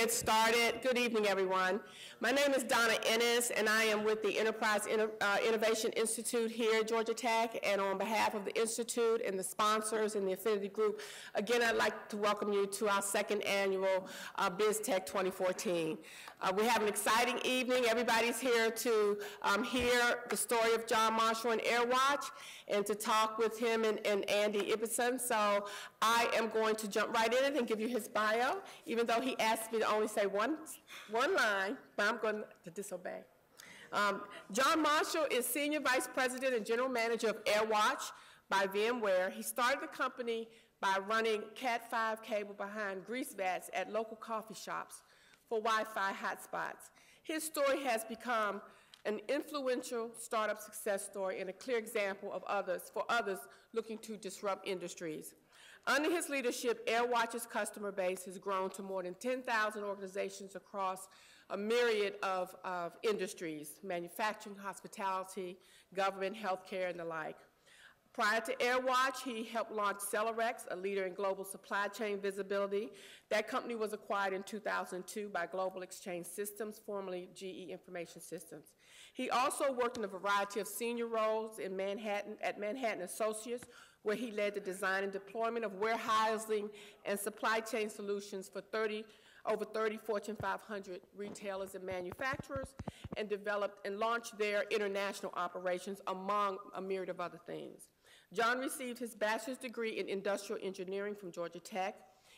get started. Good evening, everyone. My name is Donna Ennis, and I am with the Enterprise Innovation Institute here at Georgia Tech. And on behalf of the Institute and the sponsors and the Affinity Group, again, I'd like to welcome you to our second annual BizTech 2014. We have an exciting evening. Everybody's here to hear the story of John Marshall and AirWatch and to talk with him and Andy Ibbotson. So I am going to jump right in and give you his bio, even though he asked me to only say one line, but I'm going to disobey. John Marshall is Senior Vice President and General Manager of AirWatch by VMware. He started the company by running Cat5 cable behind grease vats at local coffee shops for Wi-Fi hotspots. His story has become an influential startup success story and a clear example of others looking to disrupt industries. Under his leadership, AirWatch's customer base has grown to more than 10,000 organizations across a myriad of industries: manufacturing, hospitality, government, healthcare, and the like. Prior to AirWatch, he helped launch Celerex, a leader in global supply chain visibility. That company was acquired in 2002 by Global Exchange Systems, formerly GE Information Systems. He also worked in a variety of senior roles in at Manhattan Associates, where he led the design and deployment of warehousing and supply chain solutions for over 30 Fortune 500 retailers and manufacturers, and developed and launched their international operations, among a myriad of other things. John received his bachelor's degree in industrial engineering from Georgia Tech,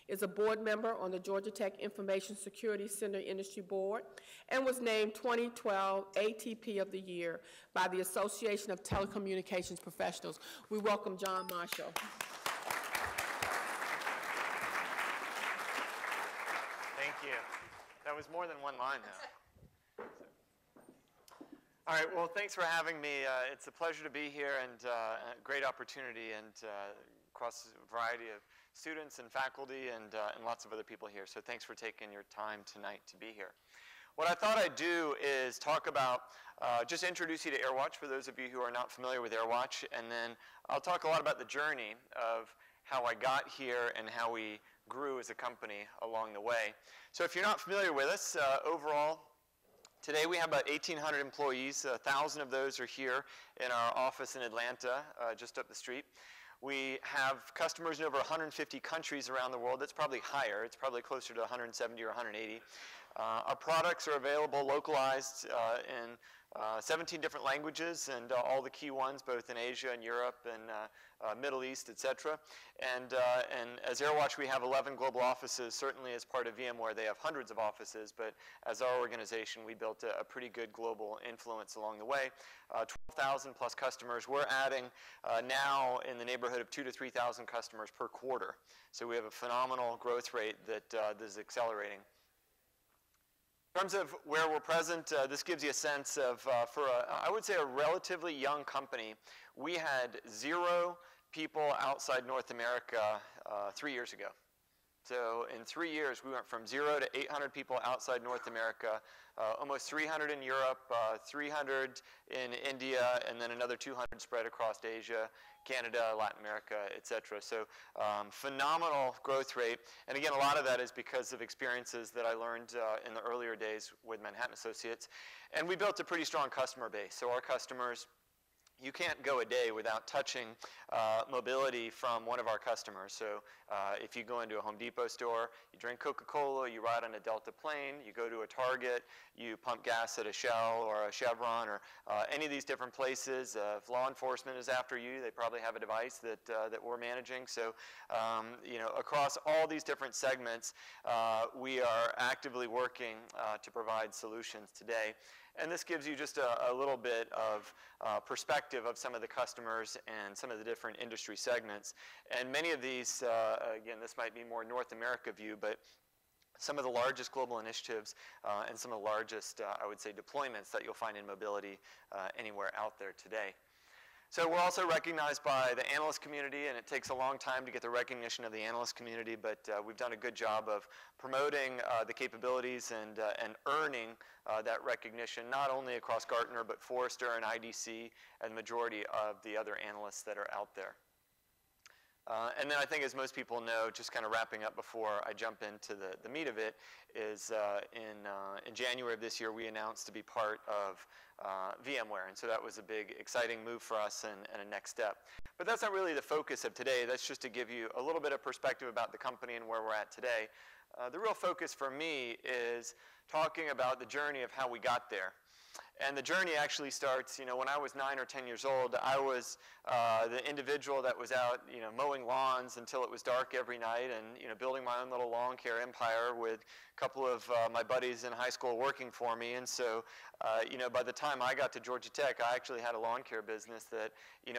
is a board member on the Georgia Tech Information Security Center Industry Board, and was named 2012 ATP of the Year by the Association of Telecommunications Professionals. We welcome John Marshall. Thank you. That was more than one line now. All right, well, thanks for having me. It's a pleasure to be here and a great opportunity, and across a variety of students and faculty and lots of other people here. So thanks for taking your time tonight to be here. What I thought I'd do is talk about, just introduce you to AirWatch for those of you who are not familiar with AirWatch, and then I'll talk a lot about the journey of how I got here and how we grew as a company along the way. So if you're not familiar with us, overall, today we have about 1,800 employees. 1,000 of those are here in our office in Atlanta, just up the street. We have customers in over 150 countries around the world. That's probably higher. It's probably closer to 170 or 180. Our products are available localized in 17 different languages, and all the key ones, both in Asia and Europe and Middle East, etc. And as AirWatch, we have 11 global offices. Certainly as part of VMware, they have hundreds of offices, but as our organization, we built a pretty good global influence along the way. 12,000 plus customers. We're adding now in the neighborhood of 2,000 to 3,000 customers per quarter. So we have a phenomenal growth rate that is accelerating. In terms of where we're present, this gives you a sense of, I would say, a relatively young company. We had 0 people outside North America 3 years ago. So in 3 years, we went from 0 to 800 people outside North America, almost 300 in Europe, 300 in India, and then another 200 spread across Asia, Canada, Latin America, et cetera. So phenomenal growth rate. And again, a lot of that is because of experiences that I learned in the earlier days with Manhattan Associates. And we built a pretty strong customer base. So our customers, you can't go a day without touching mobility from one of our customers. So if you go into a Home Depot store, you drink Coca-Cola, you ride on a Delta plane, you go to a Target, you pump gas at a Shell or a Chevron or any of these different places. If law enforcement is after you, they probably have a device that we're managing. So you know, across all these different segments, we are actively working to provide solutions today. And this gives you just a little bit of perspective of some of the customers and some of the different industry segments. And many of these, again, this might be more North America view, but some of the largest global initiatives and some of the largest, I would say, deployments that you'll find in mobility anywhere out there today. So we're also recognized by the analyst community, and it takes a long time to get the recognition of the analyst community, but we've done a good job of promoting the capabilities and earning that recognition, not only across Gartner, but Forrester and IDC and the majority of the other analysts that are out there. And then I think, as most people know, just kind of wrapping up before I jump into the meat of it, is in January of this year, we announced to be part of VMware. And so that was a big, exciting move for us and a next step. But that's not really the focus of today. That's just to give you a little bit of perspective about the company and where we're at today. The real focus for me is talking about the journey of how we got there. And the journey actually starts, when I was 9 or 10 years old. I was the individual that was out, mowing lawns until it was dark every night, and building my own little lawn care empire with a couple of my buddies in high school working for me. And so, by the time I got to Georgia Tech, I actually had a lawn care business that,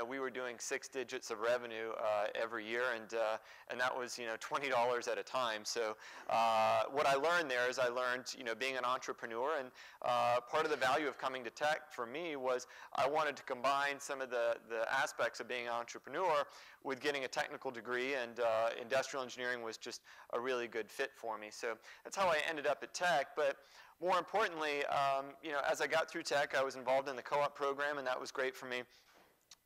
we were doing 6 digits of revenue every year, and that was, $20 at a time. So what I learned there is I learned, being an entrepreneur, and part of the value of coming to tech for me was I wanted to combine some of the aspects of being an entrepreneur with getting a technical degree, and industrial engineering was just a really good fit for me. So that's how I ended up at tech. But more importantly, as I got through tech, I was involved in the co-op program, and that was great for me.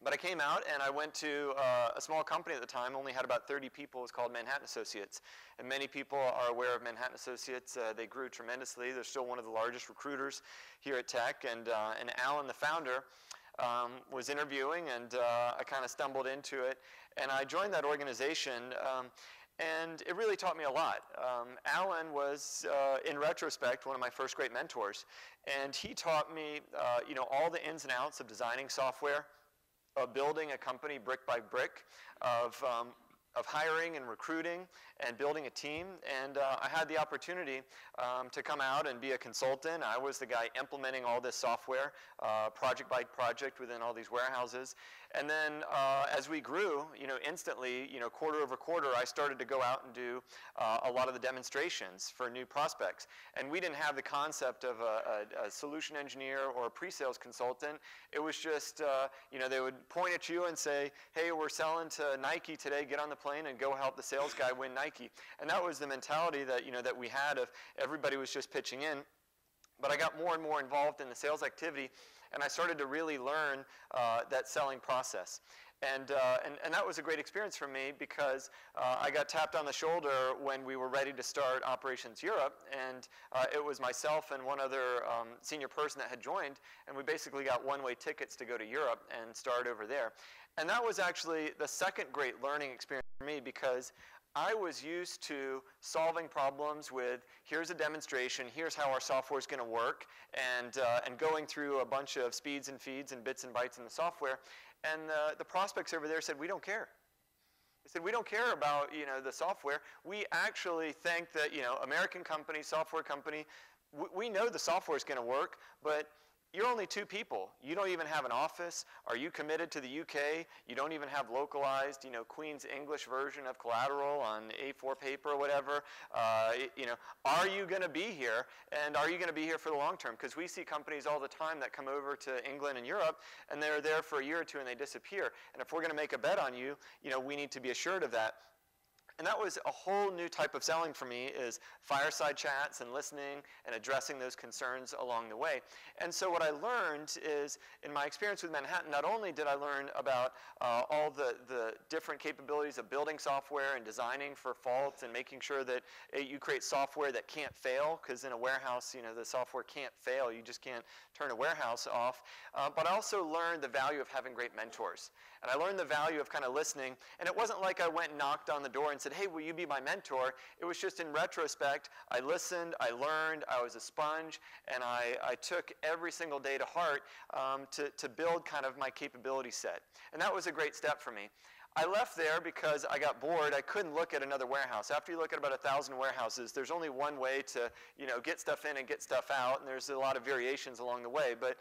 But I came out and I went to a small company at the time, only had about 30 people. It was called Manhattan Associates. And many people are aware of Manhattan Associates. They grew tremendously. They're still one of the largest recruiters here at Tech. And Alan, the founder, was interviewing, and I kind of stumbled into it. And I joined that organization. And it really taught me a lot. Alan was, in retrospect, one of my first great mentors. And he taught me, all the ins and outs of designing software, of building a company brick by brick, of hiring and recruiting and building a team. And I had the opportunity to come out and be a consultant. I was the guy implementing all this software, project by project within all these warehouses. And then as we grew, instantly, quarter over quarter, I started to go out and do a lot of the demonstrations for new prospects. And we didn't have the concept of a solution engineer or a pre-sales consultant. It was just, they would point at you and say, hey, we're selling to Nike today. Get on the plane and go help the sales guy win Nike. And that was the mentality that, that we had of everybody was just pitching in. But I got more and more involved in the sales activity, and I started to really learn that selling process. And that was a great experience for me, because I got tapped on the shoulder when we were ready to start Operations Europe, and it was myself and one other senior person that had joined, and we basically got one-way tickets to go to Europe and start over there. And that was actually the second great learning experience for me, because I was used to solving problems with, here's a demonstration, here's how our software is going to work, and going through a bunch of speeds and feeds and bits and bytes in the software. And the prospects over there said, we don't care. They said, we don't care about, the software. We actually think that, American company, software company, we know the software is going to work, but you're only 2 people. You don't even have an office. Are you committed to the UK? You don't even have localized, Queen's English version of collateral on A4 paper or whatever. Are you going to be here? And are you going to be here for the long term? Because we see companies all the time that come over to England and Europe, and they're there for a year or 2 and they disappear. And if we're going to make a bet on you, we need to be assured of that. And that was a whole new type of selling for me, is fireside chats and listening and addressing those concerns along the way. And so what I learned is, in my experience with Manhattan, not only did I learn about all the different capabilities of building software and designing for faults and making sure that you create software that can't fail, because in a warehouse, the software can't fail. You just can't turn a warehouse off. But I also learned the value of having great mentors. And I learned the value of kind of listening. And it wasn't like I went and knocked on the door and said, hey, will you be my mentor? It was just, in retrospect, I listened, I learned, I was a sponge, and I took every single day to heart to build kind of my capability set. And that was a great step for me. I left there because I got bored. I couldn't look at another warehouse. After you look at about 1,000 warehouses, there's only one way to, get stuff in and get stuff out, and there's a lot of variations along the way. But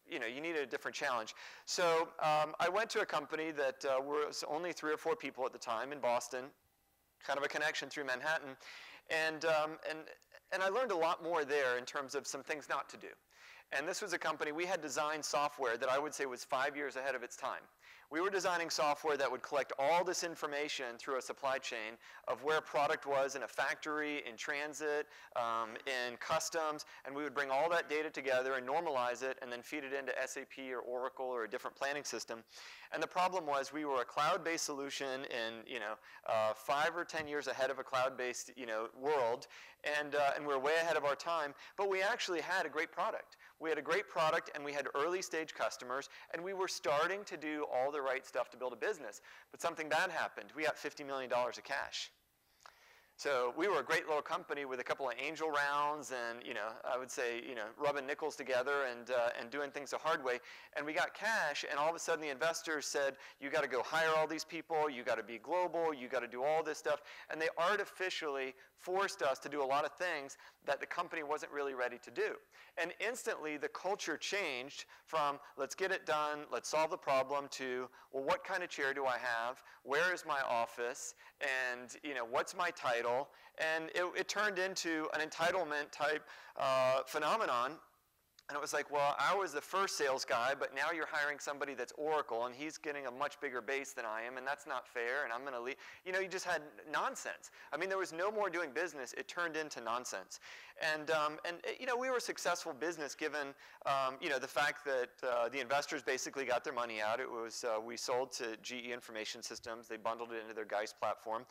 you needed a different challenge. So I went to a company that was only 3 or 4 people at the time in Boston, kind of a connection through Manhattan, and I learned a lot more there in terms of some things not to do. And this was a company, we had designed software that I would say was 5 years ahead of its time. We were designing software that would collect all this information through a supply chain of where a product was in a factory, in transit, in customs, and we would bring all that data together and normalize it and then feed it into SAP or Oracle or a different planning system. And the problem was we were a cloud-based solution in 5 or 10 years ahead of a cloud-based world, and we were way ahead of our time, but we actually had a great product. We had a great product, and we had early stage customers, and we were starting to do all the right stuff to build a business. But something bad happened. We got $50 million of cash. So we were a great little company with a couple of angel rounds and, I would say, rubbing nickels together and doing things the hard way. And we got cash, and all of a sudden the investors said, you got to go hire all these people, you got to be global, you got to do all this stuff. And they artificially forced us to do a lot of things that the company wasn't really ready to do. And instantly the culture changed from let's get it done, let's solve the problem, to, well, what kind of chair do I have? Where is my office? And what's my title? And it turned into an entitlement type phenomenon. And it was like, well, I was the first sales guy, but now you're hiring somebody that's Oracle, and he's getting a much bigger base than I am, and that's not fair, and I'm going to leave. You just had nonsense. I mean, there was no more doing business. It turned into nonsense. And we were a successful business given, the fact that the investors basically got their money out. It was, we sold to GE Information Systems. They bundled it into their Geist platform.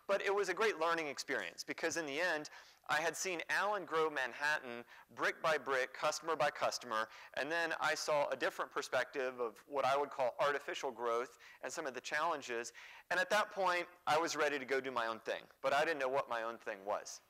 But it was a great learning experience because in the end, I had seen Alan grow Manhattan brick by brick, customer by customer, and then I saw a different perspective of what I would call artificial growth and some of the challenges. And at that point, I was ready to go do my own thing, but I didn't know what my own thing was.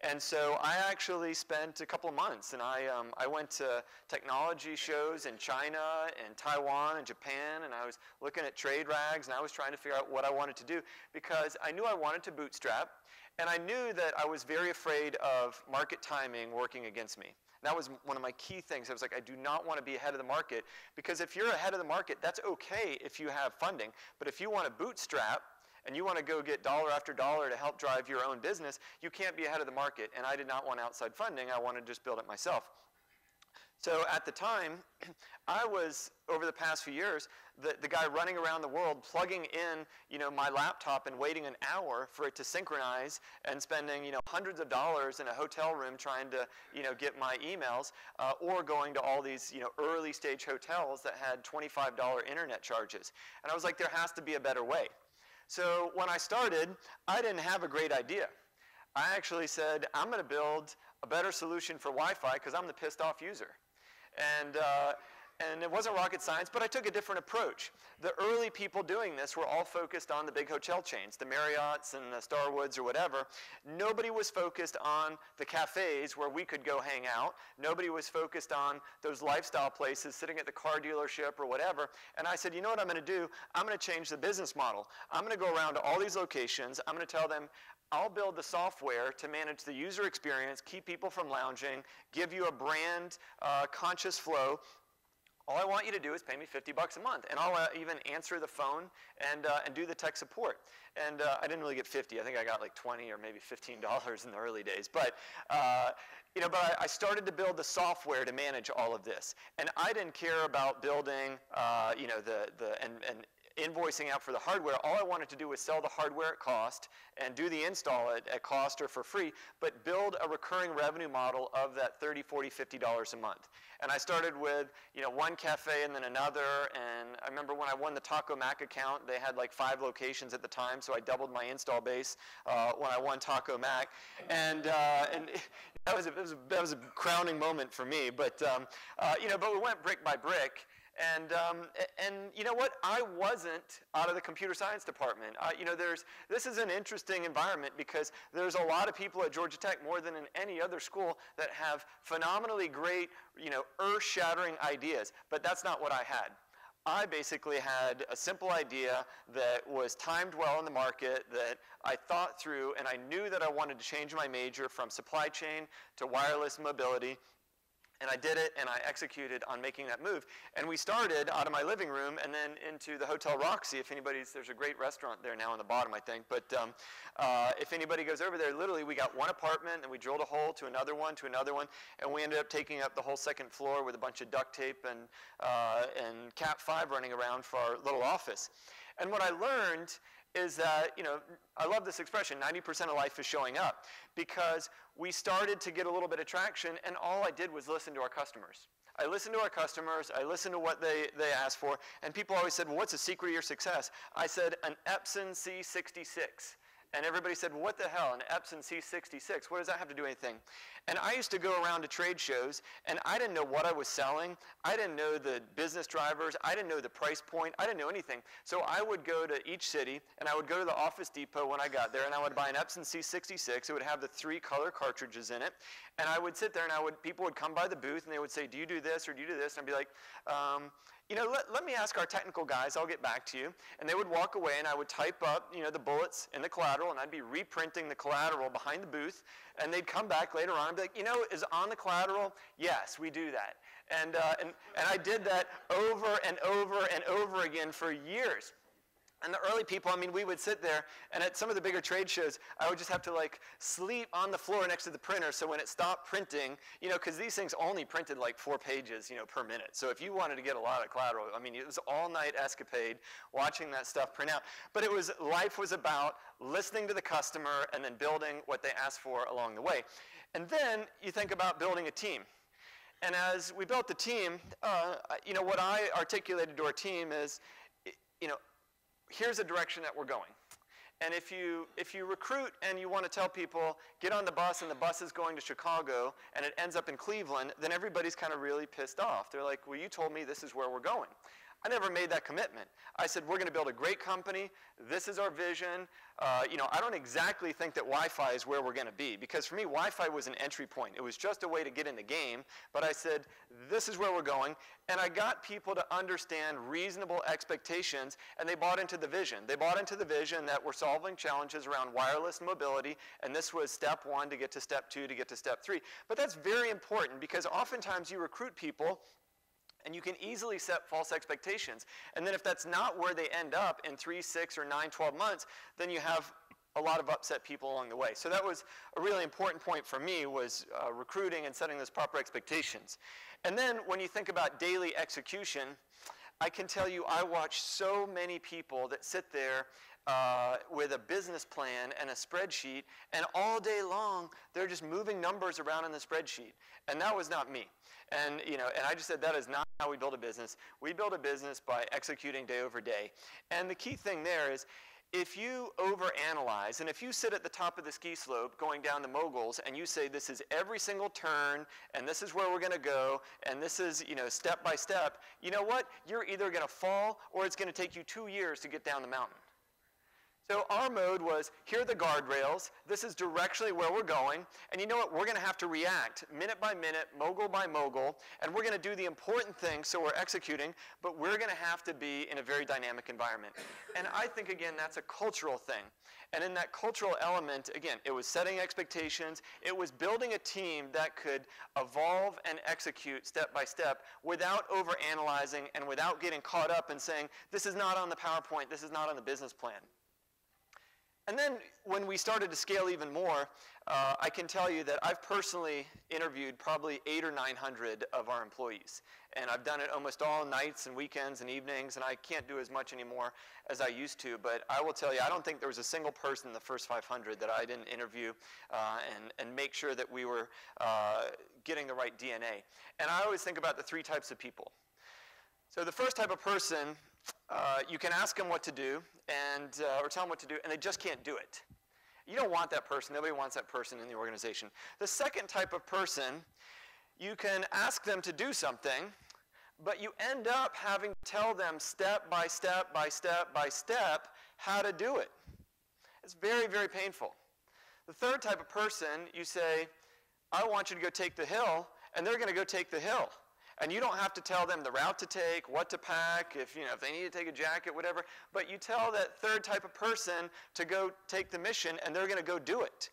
And so I actually spent a couple of months, and I went to technology shows in China and Taiwan and Japan, and I was looking at trade rags, and I was trying to figure out what I wanted to do because I knew I wanted to bootstrap. And I knew that I was very afraid of market timing working against me. That was one of my key things. I was like, I do not want to be ahead of the market, because if you're ahead of the market, that's okay if you have funding. But if you want to bootstrap and you want to go get dollar after dollar to help drive your own business, you can't be ahead of the market. And I did not want outside funding. I wanted to just build it myself. So at the time, I was, over the past few years, the guy running around the world plugging in, my laptop and waiting an hour for it to synchronize and spending, hundreds of dollars in a hotel room trying to, get my emails, or going to all these, early stage hotels that had $25 internet charges. And I was like, there has to be a better way. So when I started, I didn't have a great idea. I actually said, I'm going to build a better solution for Wi-Fi because I'm the pissed off user. And it wasn't rocket science, but I took a different approach. The early people doing this were all focused on the big hotel chains, the Marriotts and the Starwoods or whatever. Nobody was focused on the cafes where we could go hang out. Nobody was focused on those lifestyle places, sitting at the car dealership or whatever. And I said, you know what I'm going to do? I'm going to change the business model. I'm going to go around to all these locations. I'm going to tell them, I'll build the software to manage the user experience, keep people from lounging, give you a brand conscious flow. All I want you to do is pay me $50 a month, and I'll even answer the phone and do the tech support. And I didn't really get 50. I think I got like 20 or maybe $15 in the early days. But but I started to build the software to manage all of this, and I didn't care about building and invoicing out for the hardware. All I wanted to do was sell the hardware at cost and do the install at cost or for free, but build a recurring revenue model of that $30, $40, $50 a month. And I started with one cafe and then another, and I remember when I won the Taco Mac account, they had like 5 locations at the time, so I doubled my install base when I won Taco Mac. And that was a crowning moment for me, but but we went brick by brick. And you know what? I wasn't out of the computer science department. This is an interesting environment because there's a lot of people at Georgia Tech, more than in any other school, that have phenomenally great, earth-shattering ideas. But that's not what I had. I basically had a simple idea that was timed well in the market, that I thought through, and I knew that I wanted to change my major from supply chain to wireless mobility. And I did it, and I executed on making that move. And we started out of my living room and then into the Hotel Roxy. If anybody's, there's a great restaurant there now on the bottom, I think. But if anybody goes over there, literally we got one apartment, and we drilled a hole to another one, and we ended up taking up the whole second floor with a bunch of duct tape and Cat 5 running around for our little office. And what I learned is that, I love this expression, 90% of life is showing up, because we started to get a little bit of traction, and all I did was listen to our customers. I listened to our customers, I listened to what they asked for, and people always said, well, what's the secret of your success? I said, an Epson C66. And everybody said, what the hell, an Epson C66? What does that have to do with anything? And I used to go around to trade shows, and I didn't know what I was selling. I didn't know the business drivers. I didn't know the price point. I didn't know anything. So I would go to each city, and I would go to the Office Depot when I got there, and I would buy an Epson C66. It would have the 3 color cartridges in it. And I would sit there, and people would come by the booth, and they would say, do you do this or do you do this? And I'd be like, let me ask our technical guys, I'll get back to you. And they would walk away, and I would type up, the bullets and the collateral, and I'd be reprinting the collateral behind the booth. And they'd come back later on and be like, is on the collateral? Yes, we do that. And I did that over and over and over again for years. And the early people, we would sit there, and at some of the bigger trade shows, I would just have to sleep on the floor next to the printer, so when it stopped printing, because these things only printed 4 pages, per minute. So if you wanted to get a lot of collateral, it was all-night escapade watching that stuff print out. But life was about listening to the customer and then building what they asked for along the way. And then you think about building a team. And as we built the team, what I articulated to our team is, here's a direction that we're going. And if you recruit and you want to tell people, get on the bus and the bus is going to Chicago and it ends up in Cleveland, then everybody's kind of really pissed off. They're like, well, you told me this is where we're going. I never made that commitment. I said, we're going to build a great company. This is our vision. I don't exactly think that Wi-Fi is where we're going to be, because for me, Wi-Fi was an entry point. It was just a way to get in the game. But I said, this is where we're going. And I got people to understand reasonable expectations, and they bought into the vision. They bought into the vision that we're solving challenges around wireless mobility, and this was step 1 to get to step 2 to get to step 3. But that's very important, because oftentimes you recruit people, and you can easily set false expectations. And then if that's not where they end up in 3, 6, or 9, 12 months, then you have a lot of upset people along the way. So that was a really important point for me, was recruiting and setting those proper expectations. And then when you think about daily execution, I can tell you I watch so many people that sit there with a business plan and a spreadsheet, and all day long they're just moving numbers around in the spreadsheet. And that was not me. And and I just said, that is not how we build a business. We build a business by executing day over day. And the key thing there is, if you overanalyze, and if you sit at the top of the ski slope going down the moguls, and you say, this is every single turn, and this is where we're going to go, and this is step by step, you know what? You're either going to fall, or it's going to take you 2 years to get down the mountain. So our mode was, here are the guardrails, this is directionally where we're going, and you know what, we're going to have to react minute by minute, mogul by mogul, and we're going to do the important things, so we're executing, but we're going to have to be in a very dynamic environment. And I think, again, that's a cultural thing. And in that cultural element, again, it was setting expectations, it was building a team that could evolve and execute step by step without overanalyzing and without getting caught up and saying, this is not on the PowerPoint, this is not on the business plan. And then when we started to scale even more, I can tell you that I've personally interviewed probably 800 or 900 of our employees. And I've done it almost all nights and weekends and evenings, and I can't do as much anymore as I used to. But I will tell you, I don't think there was a single person in the first 500 that I didn't interview and make sure that we were getting the right DNA. And I always think about the 3 types of people. So the first type of person, you can ask them what to do or tell them what to do, and they just can't do it. You don't want that person. Nobody wants that person in the organization. The second type of person, you can ask them to do something, but you end up having to tell them step by step by step by step how to do it. It's very, very painful. The third type of person, you say, I want you to go take the hill, and they're going to go take the hill. And you don't have to tell them the route to take, what to pack, if they need to take a jacket, whatever. But you tell that third type of person to go take the mission, and they're going to go do it.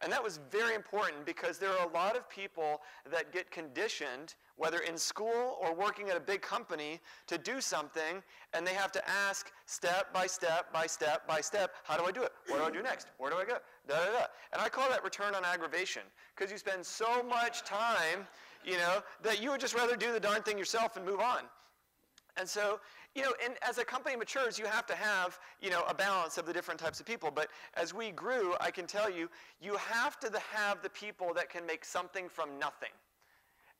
And that was very important because there are a lot of people that get conditioned, whether in school or working at a big company, to do something, and they have to ask step by step by step by step, how do I do it? What do I do next? Where do I go? Da, da, da. And I call that return on aggravation, because you spend so much time, that you would just rather do the darn thing yourself and move on. And so, and as a company matures, you have to have, a balance of the different types of people. But as we grew, I can tell you, you have to have the people that can make something from nothing.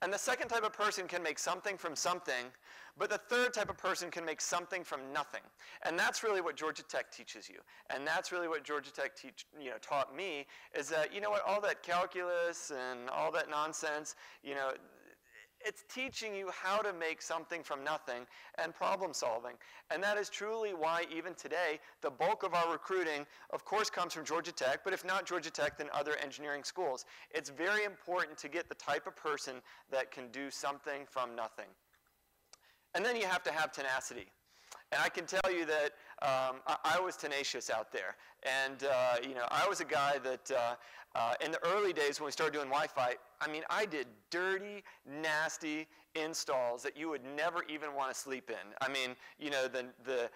And the second type of person can make something from something, but the third type of person can make something from nothing. And that's really what Georgia Tech teaches you. And that's really what Georgia Tech taught me, is that, all that calculus and all that nonsense, it's teaching you how to make something from nothing and problem solving. And that is truly why even today, the bulk of our recruiting, of course, comes from Georgia Tech, but if not Georgia Tech, then other engineering schools. It's very important to get the type of person that can do something from nothing. And then you have to have tenacity. And I can tell you that I was tenacious out there. And, I was a guy that in the early days when we started doing Wi-Fi, I did dirty, nasty installs that you would never even want to sleep in. The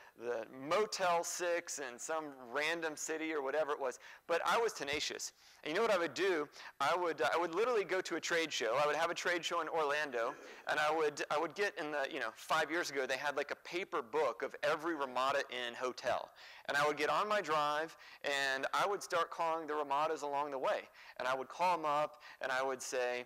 Motel 6 in some random city or whatever it was. But I was tenacious. And you know what I would do? I would literally go to a trade show. I would have a trade show in Orlando, and I would get in the, 5 years ago, they had like a paper book of every Ramada Inn hotel. And I would get on my drive, and I would start calling the Ramadas along the way. And I would call them up, and I would say,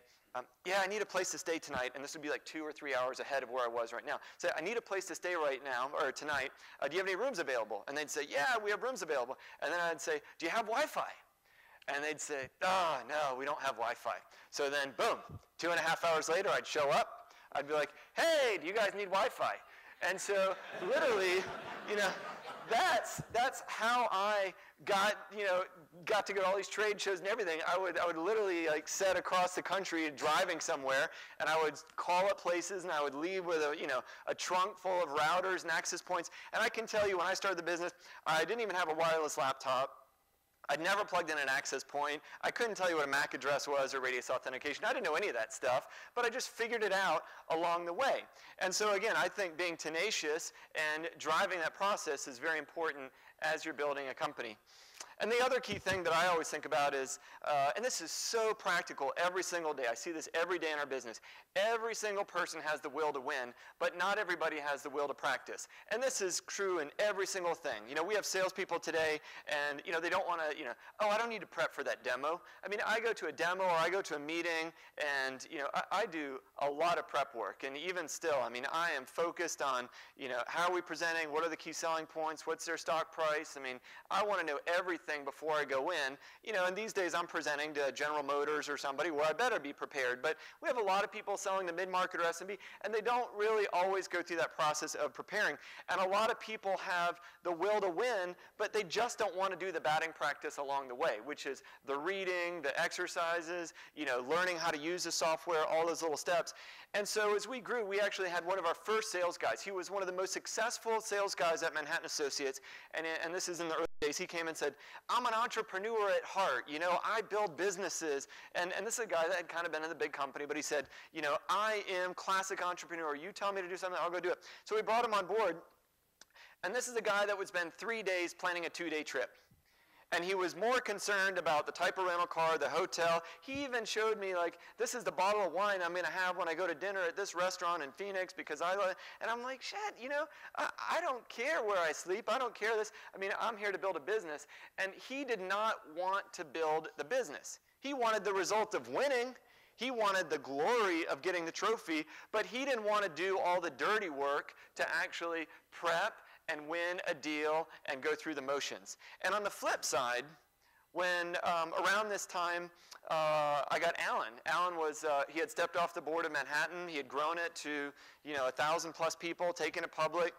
yeah, I need a place to stay tonight, and this would be like 2 or 3 hours ahead of where I was right now. So I need a place to stay right now, or tonight. Do you have any rooms available? And they'd say, yeah, we have rooms available. And then I'd say, do you have Wi-Fi? And they'd say, oh, no, we don't have Wi-Fi. So then, boom, 2.5 hours later, I'd show up. I'd be like, hey, do you guys need Wi-Fi? And so literally, that's how I got to go to all these trade shows and everything. I would literally set across the country driving somewhere, and I would call up places, and I would leave with a trunk full of routers and access points. And I can tell you, when I started the business, I didn't even have a wireless laptop. I'd never plugged in an access point. I couldn't tell you what a MAC address was or radius authentication. I didn't know any of that stuff, but I just figured it out along the way. And so again, I think being tenacious and driving that process is very important as you're building a company. And the other key thing that I always think about is, and this is so practical every single day. I see this every day in our business. Every single person has the will to win, but not everybody has the will to practice. And this is true in every single thing. We have salespeople today, and they don't want to, oh, I don't need to prep for that demo. I go to a demo or I go to a meeting, and I do a lot of prep work. And even still, I am focused on, how are we presenting? What are the key selling points? What's their stock price? I want to know everything before I go in. And these days I'm presenting to General Motors or somebody where I better be prepared. But we have a lot of people selling to mid-market or SMB, and they don't really always go through that process of preparing. And a lot of people have the will to win, but they just don't want to do the batting practice along the way, which is the reading, the exercises, learning how to use the software, all those little steps. And so as we grew, we actually had one of our first sales guys. He was one of the most successful sales guys at Manhattan Associates, and this is in the early days. He came and said, I'm an entrepreneur at heart. I build businesses. And this is a guy that had kind of been in the big company, but he said, I am classic entrepreneur. You tell me to do something, I'll go do it. So we brought him on board. And this is a guy that would spend 3 days planning a 2-day trip. And he was more concerned about the type of rental car, the hotel. He even showed me, this is the bottle of wine I'm going to have when I go to dinner at this restaurant in Phoenix because I love it. And I'm like, shit, I don't care where I sleep. I don't care this. I'm here to build a business. And he did not want to build the business. He wanted the result of winning. He wanted the glory of getting the trophy, but he didn't want to do all the dirty work to actually prep and win a deal and go through the motions. And on the flip side, when around this time, I got Alan. Alan was, he had stepped off the board of Manhattan. He had grown it to, 1,000+ people, taken it public.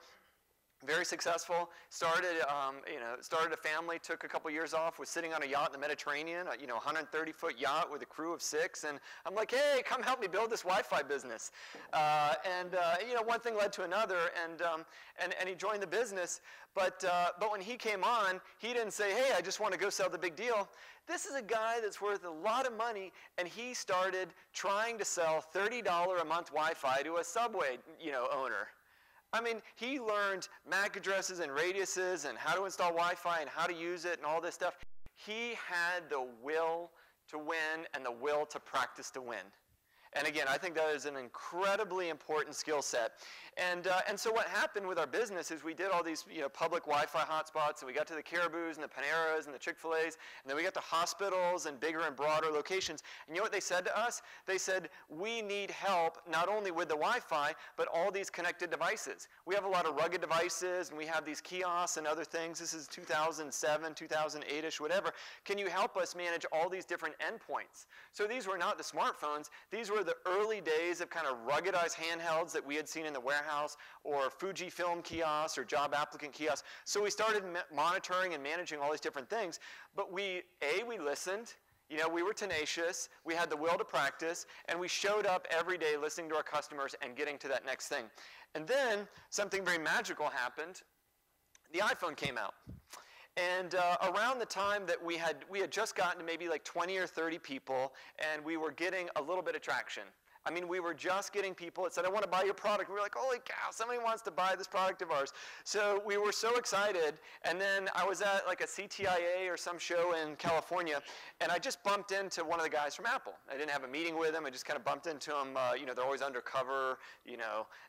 Very successful. Started a family. Took a couple years off. Was sitting on a yacht in the Mediterranean, 130-foot yacht with a crew of 6. And I'm like, hey, come help me build this Wi-Fi business. One thing led to another, and he joined the business. But when he came on, he didn't say, hey, I just want to go sell the big deal. This is a guy that's worth a lot of money, and he started trying to sell $30 a month Wi-Fi to a Subway, owner. I mean, he learned MAC addresses and radiuses and how to install Wi-Fi and how to use it and all this stuff. He had the will to win and the will to practice to win. And again, I think that is an incredibly important skill set. And so what happened with our business is we did all these public Wi-Fi hotspots, and we got to the Caribous and the Paneras and the Chick-fil-A's, and then we got to hospitals and bigger and broader locations. And you know what they said to us? They said, we need help not only with the Wi-Fi, but all these connected devices. We have a lot of rugged devices, and we have these kiosks and other things. This is 2007, 2008-ish, whatever. Can you help us manage all these different endpoints? So these were not the smartphones. These were the early days of kind of ruggedized handhelds that we had seen in the warehouse, or Fujifilm kiosks or job applicant kiosks. So we started monitoring and managing all these different things. But we listened. We were tenacious. We had the will to practice, and we showed up every day listening to our customers and getting to that next thing. And then something very magical happened. The iPhone came out. And around the time that we had just gotten to maybe like 20 or 30 people, and we were getting a little bit of traction. I mean, we were just getting people that said, I want to buy your product. We were like, holy cow, somebody wants to buy this product of ours. So we were so excited. And then I was at like a CTIA or some show in California, and I just bumped into one of the guys from Apple. I didn't have a meeting with him. I just kind of bumped into him. They're always undercover,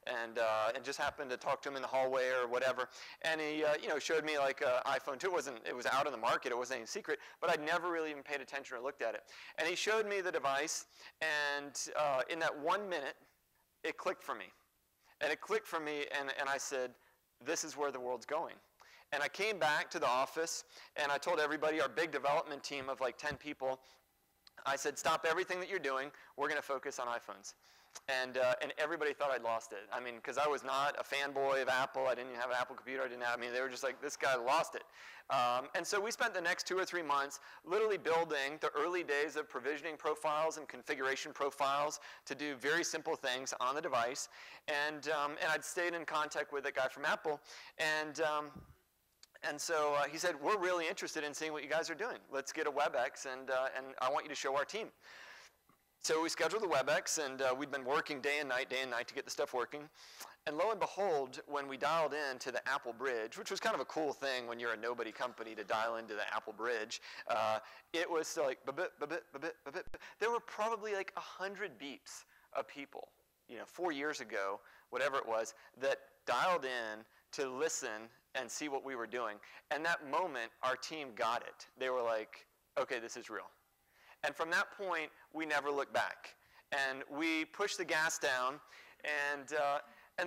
and just happened to talk to him in the hallway or whatever. And he, showed me like an iPhone 2. It was out on the market. It wasn't any secret, but I'd never really even paid attention or looked at it. And he showed me the device, and in that 1 minute, it clicked for me. And it clicked for me, and I said, this is where the world's going. And I came back to the office, and I told everybody, our big development team of like 10 people, I said, stop everything that you're doing. We're going to focus on iPhones. And everybody thought I'd lost it. I mean, because I was not a fanboy of Apple. I didn't even have an Apple computer. They were just like, this guy lost it. And so we spent the next 2 or 3 months literally building the early days of provisioning profiles and configuration profiles to do very simple things on the device. And I'd stayed in contact with a guy from Apple. And so he said, we're really interested in seeing what you guys are doing. Let's get a WebEx, and I want you to show our team. So we scheduled the WebEx, and we'd been working day and night to get the stuff working. And lo and behold, when we dialed in to the Apple Bridge, which was kind of a cool thing when you're a nobody company to dial into the Apple Bridge, it was like, there were probably like 100 beeps of people, 4 years ago, whatever it was, that dialed in to listen and see what we were doing. And that moment, our team got it. They were like, okay, this is real. And from that point, we never looked back. And we pushed the gas down. And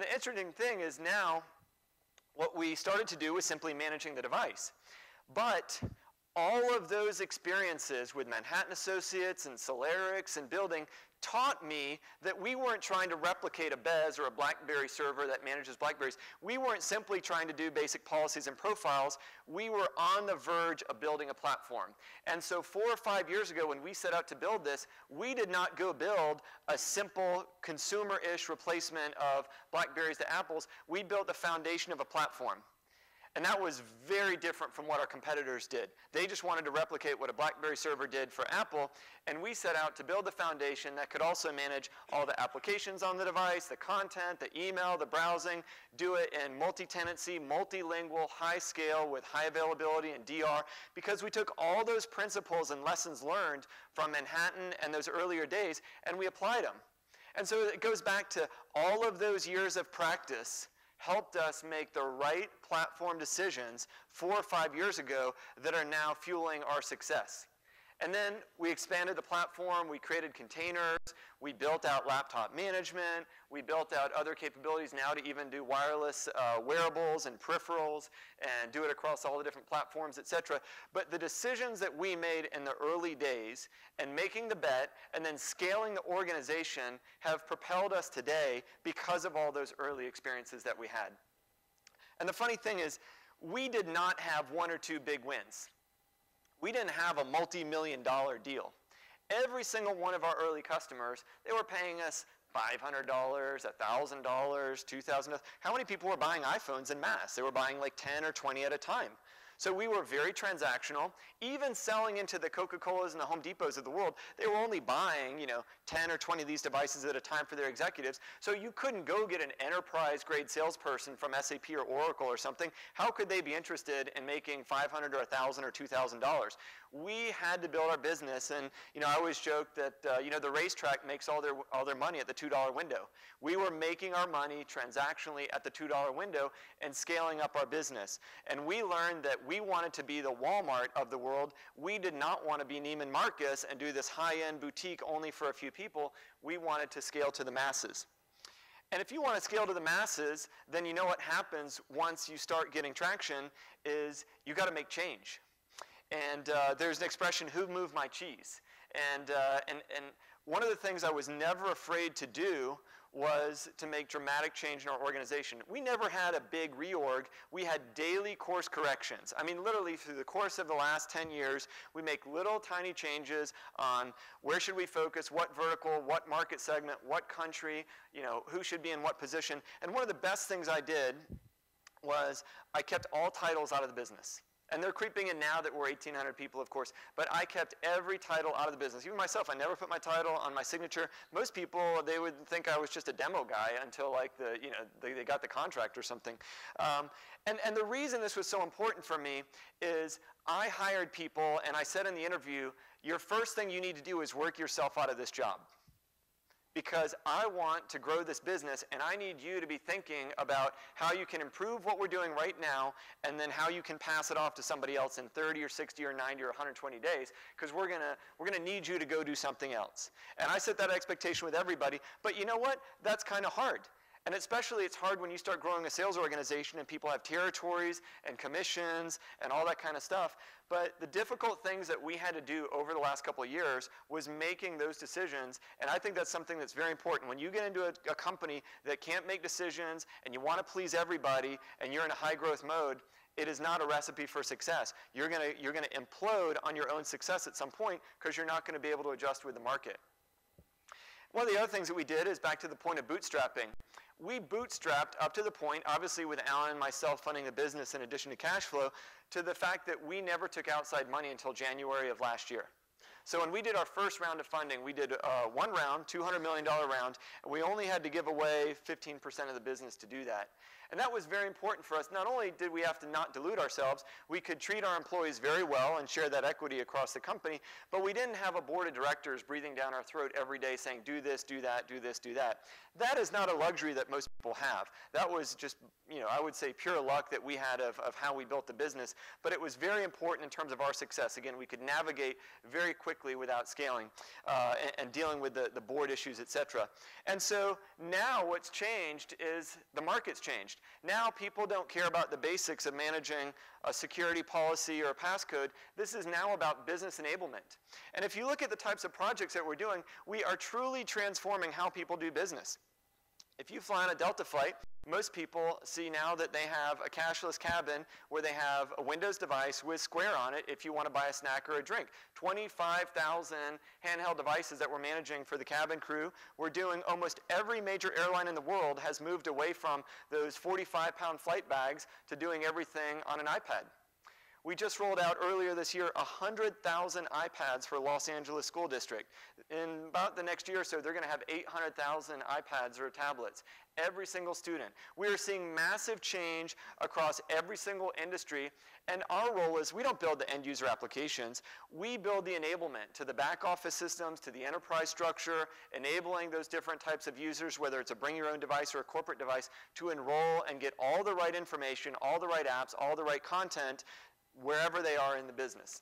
the interesting thing is now, what we started to do was simply managing the device. But all of those experiences with Manhattan Associates and Solarix and building taught me that we weren't trying to replicate a Bez or a BlackBerry server that manages BlackBerries. We weren't simply trying to do basic policies and profiles. We were on the verge of building a platform. And so 4 or 5 years ago when we set out to build this, we did not go build a simple consumer-ish replacement of BlackBerries to Apples. We built the foundation of a platform. And that was very different from what our competitors did. They just wanted to replicate what a BlackBerry server did for Apple, and we set out to build the foundation that could also manage all the applications on the device, the content, the email, the browsing, do it in multi-tenancy, multilingual, high scale with high availability and DR, because we took all those principles and lessons learned from Manhattan and those earlier days, and we applied them. And so it goes back to all of those years of practice helped us make the right platform decisions 4 or 5 years ago that are now fueling our success. And then we expanded the platform, we created containers, we built out laptop management, we built out other capabilities now to even do wireless wearables and peripherals and do it across all the different platforms, etc. But the decisions that we made in the early days and making the bet and then scaling the organization have propelled us today because of all those early experiences that we had. And the funny thing is, we did not have one or two big wins. We didn't have a multi-million-dollar deal. Every single one of our early customers, they were paying us $500, $1,000, $2,000. How many people were buying iPhones en masse? They were buying like 10 or 20 at a time. So we were very transactional. Even selling into the Coca-Colas and the Home Depots of the world, they were only buying, 10 or 20 of these devices at a time for their executives. So you couldn't go get an enterprise-grade salesperson from SAP or Oracle or something. How could they be interested in making $500 or $1,000 or $2,000? We had to build our business, and I always joke that the racetrack makes all their money at the $2 window. We were making our money transactionally at the $2 window and scaling up our business. And we learned that we wanted to be the Walmart of the world. We did not want to be Neiman Marcus and do this high-end boutique only for a few people. We wanted to scale to the masses. And if you want to scale to the masses, then you know what happens once you start getting traction is you got to make change. And there's an expression, who moved my cheese? And one of the things I was never afraid to do was to make dramatic change in our organization. We never had a big reorg. We had daily course corrections. I mean, literally through the course of the last 10 years, we make little tiny changes on where should we focus, what vertical, what market segment, what country, who should be in what position. And one of the best things I did was I kept all titles out of the business. And they're creeping in now that we're 1,800 people, of course. But I kept every title out of the business. Even myself, I never put my title on my signature. Most people, they would think I was just a demo guy until they got the contract or something. And the reason this was so important for me is I hired people, and I said in the interview, your first thing you need to do is work yourself out of this job. Because I want to grow this business, and I need you to be thinking about how you can improve what we're doing right now, and then how you can pass it off to somebody else in 30 or 60 or 90 or 120 days, because we're gonna need you to go do something else. And I set that expectation with everybody, but you know what? That's kind of hard. And especially it's hard when you start growing a sales organization and people have territories and commissions and all that kind of stuff. But the difficult things that we had to do over the last couple of years was making those decisions. And I think that's something that's very important. When you get into a company that can't make decisions and you want to please everybody and you're in a high growth mode, it is not a recipe for success. You're gonna implode on your own success at some point because you're not gonna be able to adjust with the market. One of the other things that we did is back to the point of bootstrapping. We bootstrapped up to the point, obviously with Alan and myself funding the business in addition to cash flow, to the fact that we never took outside money until January of last year. So when we did our first round of funding, we did one round, $200 million round, and we only had to give away 15% of the business to do that. And that was very important for us. Not only did we have to not dilute ourselves, we could treat our employees very well and share that equity across the company, but we didn't have a board of directors breathing down our throat every day saying, do this, do that, do this, do that. That is not a luxury that most people have. That was just, I would say pure luck that we had of how we built the business, but it was very important in terms of our success. Again, we could navigate very quickly without scaling and dealing with the board issues, et cetera. And so now what's changed is the market's changed. Now people don't care about the basics of managing a security policy or a passcode. This is now about business enablement. And if you look at the types of projects that we're doing, we are truly transforming how people do business. If you fly on a Delta flight, most people see now that they have a cashless cabin where they have a Windows device with Square on it if you want to buy a snack or a drink. 25,000 handheld devices that we're managing for the cabin crew. We're doing almost every major airline in the world has moved away from those 45-pound flight bags to doing everything on an iPad. We just rolled out earlier this year 100,000 iPads for Los Angeles School District. In about the next year or so, they're going to have 800,000 iPads or tablets. Every single student. We are seeing massive change across every single industry, and our role is we don't build the end user applications. We build the enablement to the back office systems, to the enterprise structure, enabling those different types of users, whether it's a bring your own device or a corporate device, to enroll and get all the right information, all the right apps, all the right content, wherever they are in the business.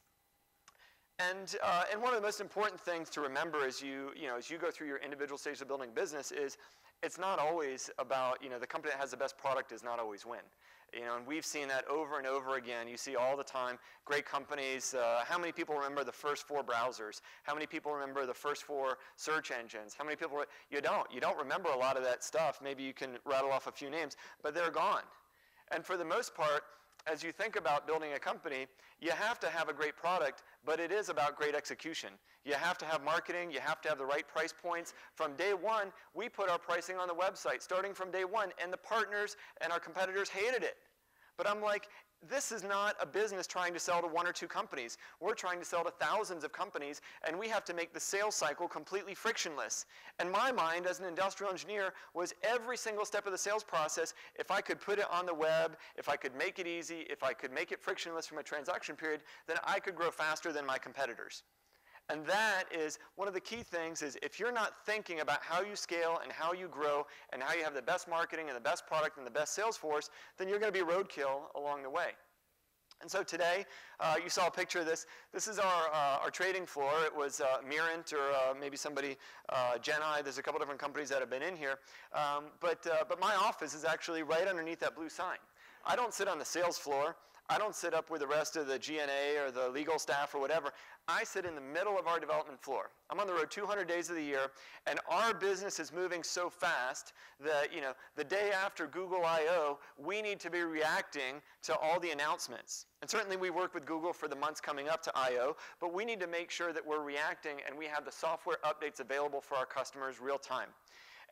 And one of the most important things to remember as you go through your individual stages of building business is it's not always about, the company that has the best product does not always win. And we've seen that over and over again. You see all the time, great companies. How many people remember the first 4 browsers? How many people remember the first 4 search engines? How many people, you don't remember a lot of that stuff. Maybe you can rattle off a few names, but they're gone. And for the most part, as you think about building a company, you have to have a great product, but it is about great execution. You have to have marketing, you have to have the right price points. From day one, we put our pricing on the website, starting from day one, and the partners and our competitors hated it. But I'm like, this is not a business trying to sell to one or two companies. We're trying to sell to thousands of companies, and we have to make the sales cycle completely frictionless. And my mind, as an industrial engineer, was every single step of the sales process, if I could put it on the web, if I could make it easy, if I could make it frictionless from a transaction period, then I could grow faster than my competitors. And that is one of the key things is if you're not thinking about how you scale and how you grow and how you have the best marketing and the best product and the best sales force, then you're going to be roadkill along the way. And so today, you saw a picture of this. This is our trading floor. It was Mirant or maybe somebody, Genai. There's a couple different companies that have been in here. But my office is actually right underneath that blue sign. I don't sit on the sales floor. I don't sit up with the rest of the G&A or the legal staff or whatever. I sit in the middle of our development floor. I'm on the road 200 days of the year, and our business is moving so fast that, the day after Google I/O, we need to be reacting to all the announcements. And certainly we work with Google for the months coming up to I/O, but we need to make sure that we're reacting and we have the software updates available for our customers real time.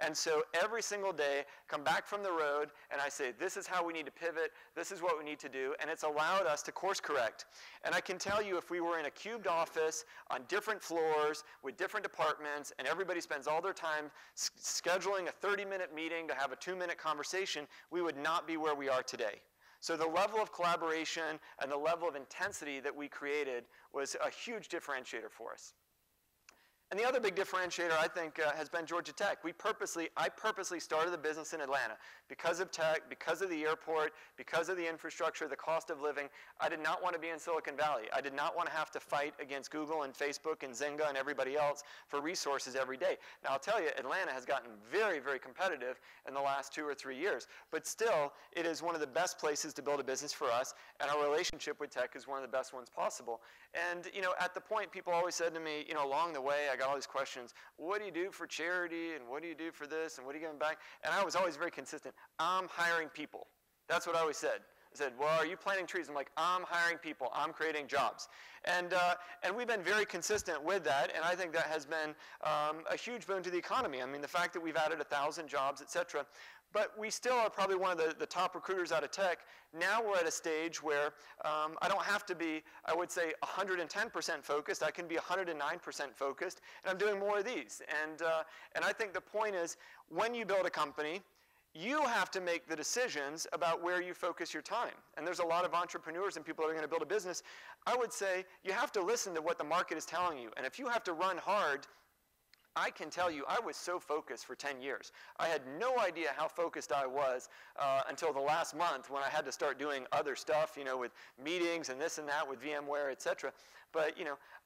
And so every single day, come back from the road, and I say, this is how we need to pivot, this is what we need to do, and it's allowed us to course correct. And I can tell you if we were in a cubed office on different floors with different departments, and everybody spends all their time scheduling a 30-minute meeting to have a 2-minute conversation, we would not be where we are today. So the level of collaboration and the level of intensity that we created was a huge differentiator for us. And the other big differentiator, I think, has been Georgia Tech. I purposely started the business in Atlanta because of tech, because of the airport, because of the infrastructure, the cost of living. I did not want to be in Silicon Valley. I did not want to have to fight against Google and Facebook and Zynga and everybody else for resources every day. Now, I'll tell you, Atlanta has gotten very, very competitive in the last 2 or 3 years. But still, it is one of the best places to build a business for us, and our relationship with tech is one of the best ones possible. And, at the point, people always said to me, along the way, I got all these questions. What do you do for charity, and what do you do for this, and what are you giving back? And I was always very consistent. I'm hiring people. That's what I always said. I said, well, are you planting trees? I'm like, I'm hiring people. I'm creating jobs. And we've been very consistent with that, and I think that has been a huge boon to the economy. I mean, the fact that we've added 1,000 jobs, et cetera. But we still are probably one of the top recruiters out of tech. Now we're at a stage where I don't have to be, I would say, 110% focused. I can be 109% focused, and I'm doing more of these. And I think the point is, when you build a company, you have to make the decisions about where you focus your time. And there's a lot of entrepreneurs and people that are going to build a business. I would say you have to listen to what the market is telling you. And if you have to run hard, I can tell you, I was so focused for 10 years. I had no idea how focused I was until the last month when I had to start doing other stuff, with meetings and this and that with VMware, et cetera. But,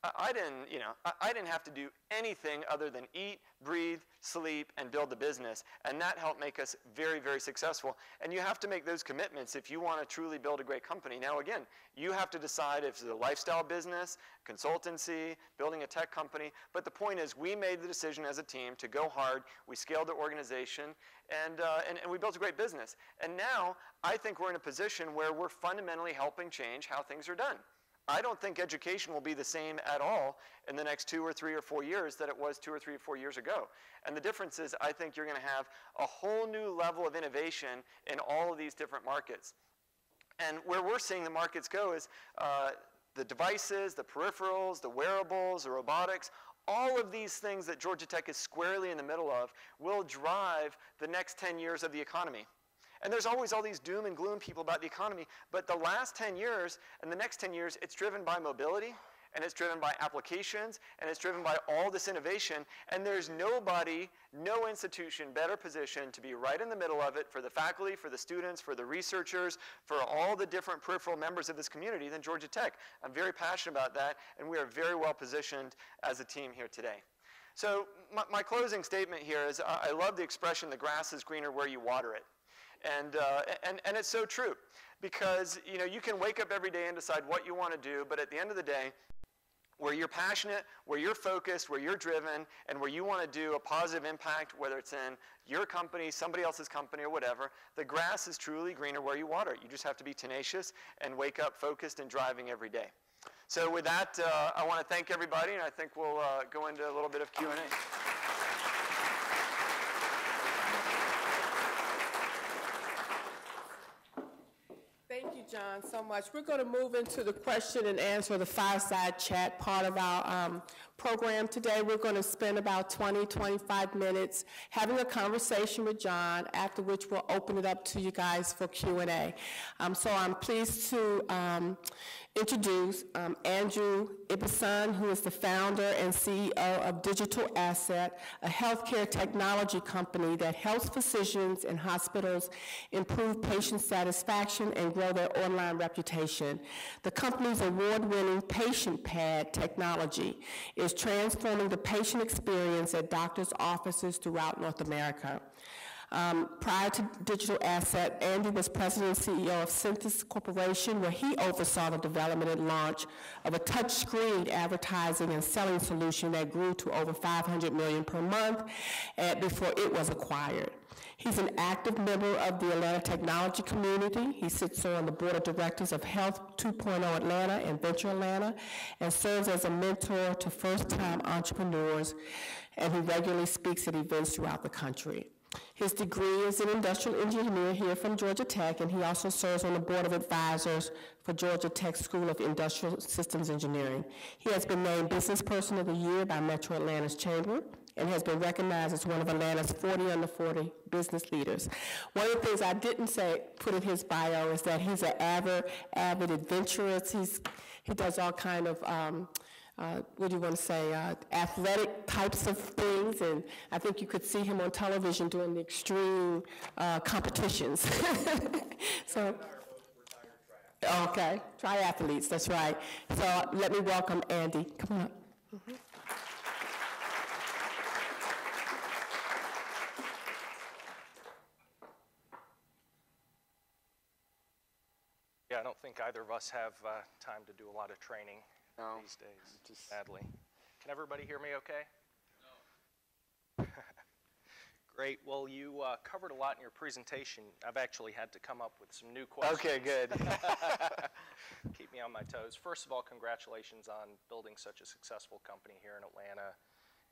I didn't have to do anything other than eat, breathe, sleep, and build the business. And that helped make us very, very successful. And you have to make those commitments if you want to truly build a great company. Now, again, you have to decide if it's a lifestyle business, consultancy, building a tech company. But the point is, we made the decision as a team to go hard. We scaled the organization, and we built a great business. And now, I think we're in a position where we're fundamentally helping change how things are done. I don't think education will be the same at all in the next 2 or 3 or 4 years that it was 2 or 3 or 4 years ago. And the difference is, I think you're going to have a whole new level of innovation in all of these different markets. And where we're seeing the markets go is the devices, the peripherals, the wearables, the robotics, all of these things that Georgia Tech is squarely in the middle of will drive the next 10 years of the economy. And there's always all these doom and gloom people about the economy, but the last 10 years and the next 10 years, it's driven by mobility, and it's driven by applications, and it's driven by all this innovation, and there's nobody, no institution better positioned to be right in the middle of it for the faculty, for the students, for the researchers, for all the different peripheral members of this community than Georgia Tech. I'm very passionate about that, and we are very well positioned as a team here today. So my closing statement here is I love the expression, the grass is greener where you water it. And it's so true, because you can wake up every day and decide what you want to do, but at the end of the day, where you're passionate, where you're focused, where you're driven, and where you want to do a positive impact, whether it's in your company, somebody else's company, or whatever, the grass is truly greener where you water it. You just have to be tenacious and wake up focused and driving every day. So with that, I want to thank everybody, and I think we'll go into a little bit of Q&A. Thank you, John, so much. We're going to move into the question and answer, the fireside chat part of our program today. We're going to spend about 20, 25 minutes having a conversation with John, after which we'll open it up to you guys for Q&A. So I'm pleased to introduce Andrew Ibbison, who is the founder and CEO of Digital Asset, a healthcare technology company that helps physicians and hospitals improve patient satisfaction and grow their online reputation. The company's award-winning patient pad technology is transforming the patient experience at doctors' offices throughout North America. Prior to Digital Asset, Andy was president and CEO of Synthesis Corporation, where he oversaw the development and launch of a touchscreen advertising and selling solution that grew to over $500 million per month before it was acquired. He's an active member of the Atlanta technology community. He sits on the board of directors of Health 2.0 Atlanta and Venture Atlanta, and serves as a mentor to first-time entrepreneurs, and he regularly speaks at events throughout the country. His degree is in industrial engineering here from Georgia Tech, and he also serves on the board of advisors for Georgia Tech School of Industrial Systems Engineering. He has been named Business Person of the Year by Metro Atlanta's Chamber, and has been recognized as one of Atlanta's 40 under 40 business leaders. One of the things I didn't put in his bio is that he's an avid adventurous. He does all kind of what do you want to say, athletic types of things, and I think you could see him on television doing the extreme competitions. So, okay, triathletes, that's right. So let me welcome Andy. Come on up. Mm-hmm. Yeah, I don't think either of us have time to do a lot of training these days, sadly. Can everybody hear me okay? No. Great. Well, you covered a lot in your presentation. I've actually had to come up with some new questions. Okay, good. Keep me on my toes. First of all, congratulations on building such a successful company here in Atlanta,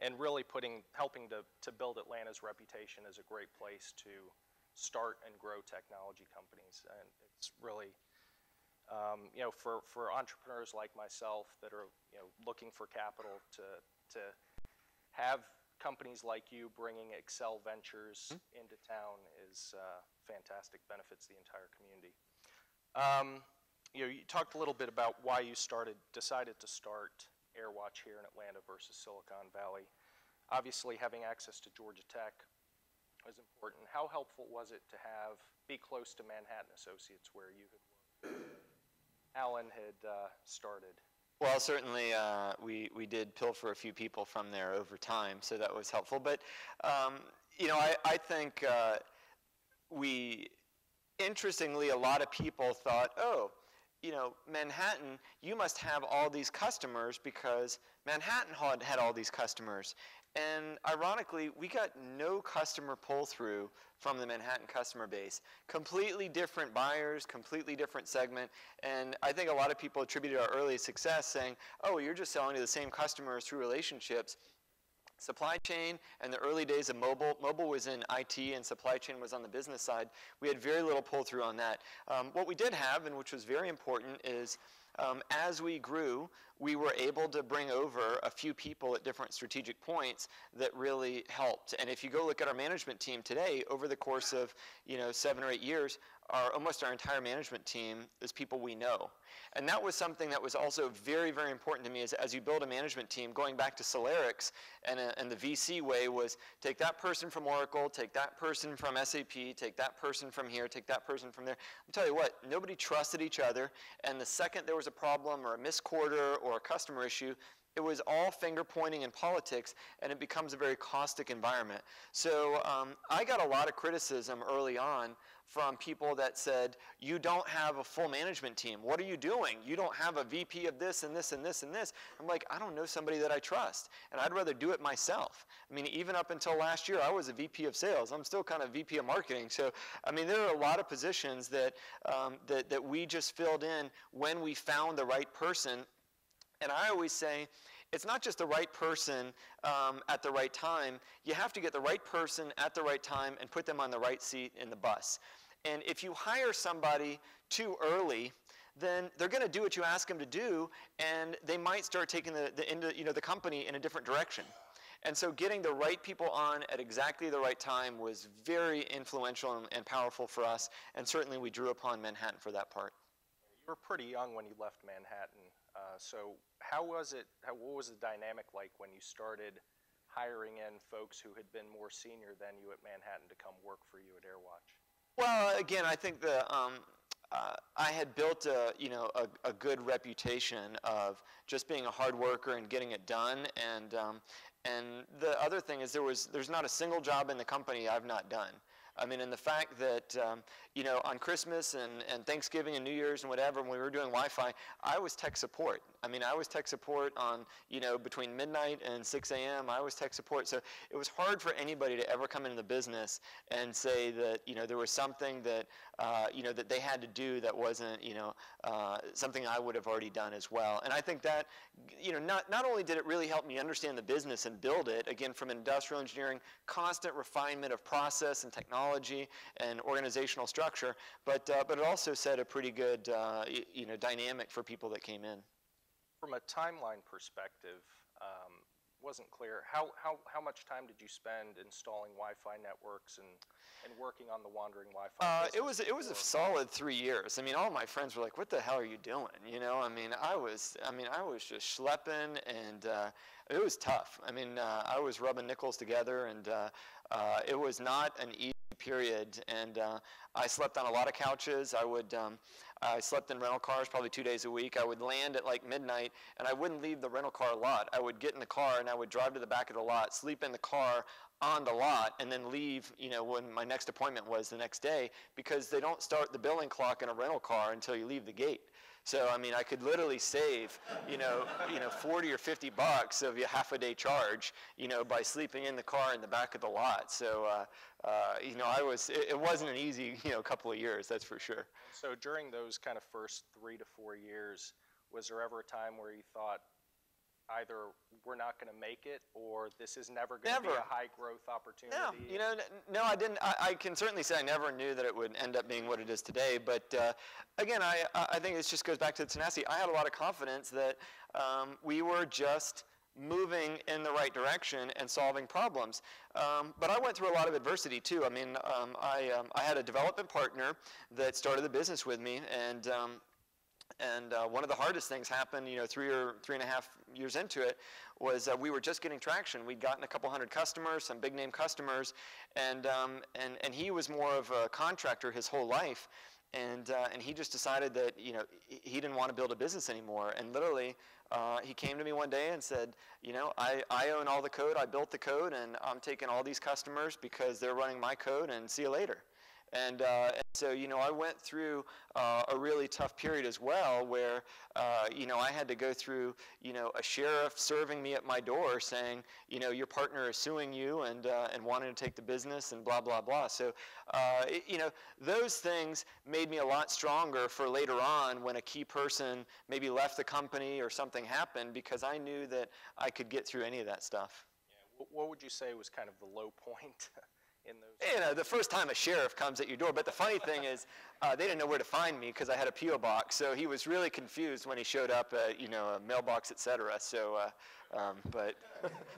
and really helping to build Atlanta's reputation as a great place to start and grow technology companies. And it's really, for entrepreneurs like myself that are looking for capital to have companies like you bringing Excel Ventures into town is fantastic, benefits the entire community. You talked a little bit about why you decided to start AirWatch here in Atlanta versus Silicon Valley. Obviously, having access to Georgia Tech was important. How helpful was it to be close to Manhattan Associates, where you had worked? Alan had started. Well, certainly we did pilfer a few people from there over time, so that was helpful. But, I think interestingly, a lot of people thought, Manhattan, you must have all these customers because Manhattan had all these customers. And ironically, we got no customer pull-through from the Manhattan customer base. Completely different buyers, completely different segment. And I think a lot of people attributed our early success saying, oh, you're just selling to the same customers through relationships. Supply chain and the early days of mobile was in IT and supply chain was on the business side. We had very little pull-through on that. What we did have, and which was very important, is as we grew, we were able to bring over a few people at different strategic points that really helped. And if you go look at our management team today, over the course of 7 or 8 years, almost our entire management team is people we know. And that was something that was also very, very important to me as you build a management team, going back to Celerix and the VC way was take that person from Oracle, take that person from SAP, take that person from here, take that person from there. I'll tell you what, nobody trusted each other, and the second there was a problem or a missed quarter or a customer issue, it was all finger pointing and politics, and it becomes a very caustic environment. So I got a lot of criticism early on from people that said, you don't have a full management team. What are you doing? You don't have a VP of this and this and this and this. I'm like, I don't know somebody that I trust, and I'd rather do it myself. I mean, even up until last year, I was a VP of sales. I'm still kind of VP of marketing. So, I mean, there are a lot of positions that, that we just filled in when we found the right person. And I always say, it's not just the right person at the right time. You have to get the right person at the right time and put them on the right seat in the bus. And if you hire somebody too early, then they're going to do what you ask them to do, and they might start taking the company in a different direction. And so getting the right people on at exactly the right time was very influential and powerful for us, and certainly we drew upon Manhattan for that part. You were pretty young when you left Manhattan. So what was the dynamic like when you started hiring in folks who had been more senior than you at Manhattan to come work for you at AirWatch? Well, again, I think I had built a good reputation of just being a hard worker and getting it done. And the other thing is there's not a single job in the company I've not done. I mean, and the fact that, on Christmas and Thanksgiving and New Year's and whatever, when we were doing Wi-Fi, I was tech support. I mean, I was tech support on, between midnight and 6 a.m. I was tech support. So it was hard for anybody to ever come into the business and say that, there was something that, that they had to do that wasn't, something I would have already done as well. And I think that, not only did it really help me understand the business and build it, again, from industrial engineering, constant refinement of process and technology and organizational structure, but it also set a pretty good, dynamic for people that came in. From a timeline perspective, wasn't clear. How much time did you spend installing Wi-Fi networks and working on the wandering Wi-Fi business? It was a solid 3 years. I mean, all my friends were like, "What the hell are you doing?" I mean, I was just schlepping, and it was tough. I mean, I was rubbing nickels together, and it was not an easy period. And I slept on a lot of couches. I slept in rental cars probably 2 days a week. I would land at like midnight, and I wouldn't leave the rental car lot. I would get in the car, and I would drive to the back of the lot, sleep in the car on the lot, and then leave, when my next appointment was the next day, because they don't start the billing clock in a rental car until you leave the gate. So, I mean, I could literally save, 40 or 50 bucks of a half a day charge, by sleeping in the car in the back of the lot. So, it wasn't an easy, couple of years, that's for sure. So during those kind of first 3 to 4 years, was there ever a time where you thought either we're not going to make it, or this is never going to be a high growth opportunity? No, I didn't. I can certainly say I never knew that it would end up being what it is today. But again, I think it just goes back to the tenacity. I had a lot of confidence that we were just moving in the right direction and solving problems. But I went through a lot of adversity too. I mean, I had a development partner that started the business with me, and one of the hardest things happened, 3 or 3.5 years into it, was we were just getting traction. We'd gotten a couple hundred customers, some big name customers, and he was more of a contractor his whole life, and he just decided that he didn't want to build a business anymore. And literally, he came to me one day and said, I own all the code, I built the code, and I'm taking all these customers because they're running my code, and see you later. And so, I went through a really tough period as well, where, I had to go through, a sheriff serving me at my door saying, your partner is suing you and wanting to take the business and blah, blah, blah. So, those things made me a lot stronger for later on when a key person maybe left the company or something happened, because I knew that I could get through any of that stuff. Yeah. What would you say was kind of the low point in those? The first time a sheriff comes at your door. But the funny thing is, they didn't know where to find me because I had a P.O. box. So he was really confused when he showed up at, a mailbox, et cetera. So, but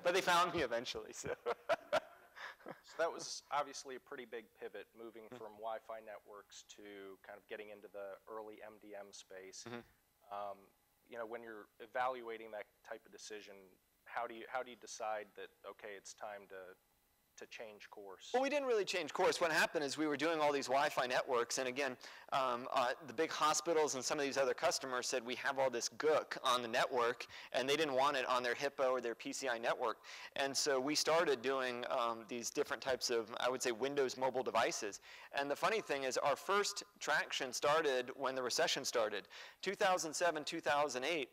they found me eventually. So. So that was obviously a pretty big pivot, moving from Wi-Fi networks to kind of getting into the early MDM space. Mm-hmm. When you're evaluating that type of decision, how do you decide that, okay, it's time to change course? Well, we didn't really change course. What happened is we were doing all these Wi-Fi networks, and again, the big hospitals and some of these other customers said we have all this gook on the network, and they didn't want it on their HIPAA or their PCI network. And so we started doing these different types of, I would say, Windows mobile devices. And the funny thing is our first traction started when the recession started. 2007, 2008,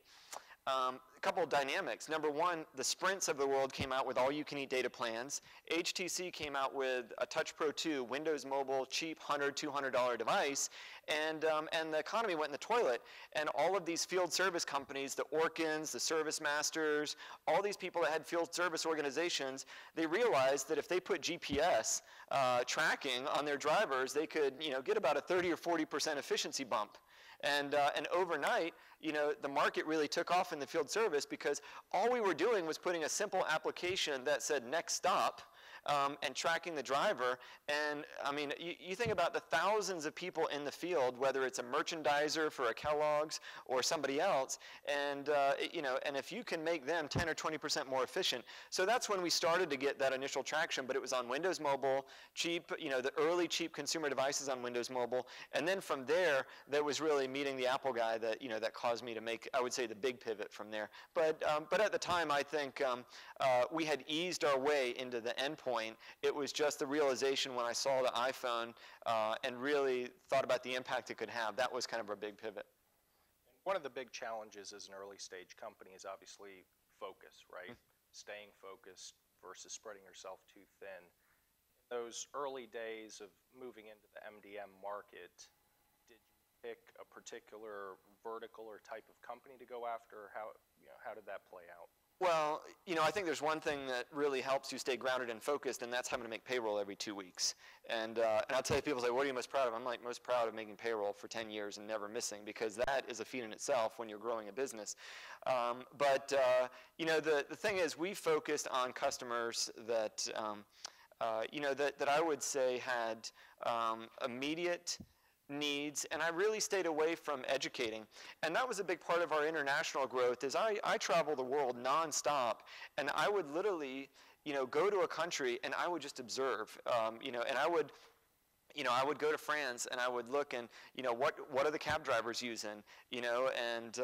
a couple of dynamics. Number one, the Sprints of the world came out with all-you-can-eat data plans. HTC came out with a Touch Pro 2, Windows Mobile, cheap $100, $200 device, and the economy went in the toilet. And all of these field service companies, the Orkins, the Service Masters, all these people that had field service organizations, they realized that if they put GPS tracking on their drivers, they could get about a 30 or 40% efficiency bump. And overnight, the market really took off in the field service because all we were doing was putting a simple application that said next stop and tracking the driver. And I mean, you think about the thousands of people in the field, whether it's a merchandiser for a Kellogg's or somebody else, and and if you can make them 10 or 20% more efficient. So that's when we started to get that initial traction, but it was on Windows Mobile, cheap, the early cheap consumer devices on Windows Mobile, and then from there, that was really meeting the Apple guy that that caused me to make, I would say, the big pivot from there. But at the time, I think we had eased our way into the endpoint. It was just the realization when I saw the iPhone and really thought about the impact it could have. That was kind of our big pivot. One of the big challenges as an early stage company is obviously focus, right? Staying focused versus spreading yourself too thin. In those early days of moving into the MDM market, did you pick a particular vertical or type of company to go after? How did that play out? Well, I think there's one thing that really helps you stay grounded and focused, and that's having to make payroll every 2 weeks. And I'll tell you, people say, what are you most proud of? I'm like most proud of making payroll for 10 years and never missing, because that is a feat in itself when you're growing a business. The thing is, we focused on customers that, that I would say had immediate needs, and I really stayed away from educating. And that was a big part of our international growth, is I travel the world nonstop, and I would literally, go to a country and I would just observe, and I would go to France and I would look and, what are the cab drivers using, and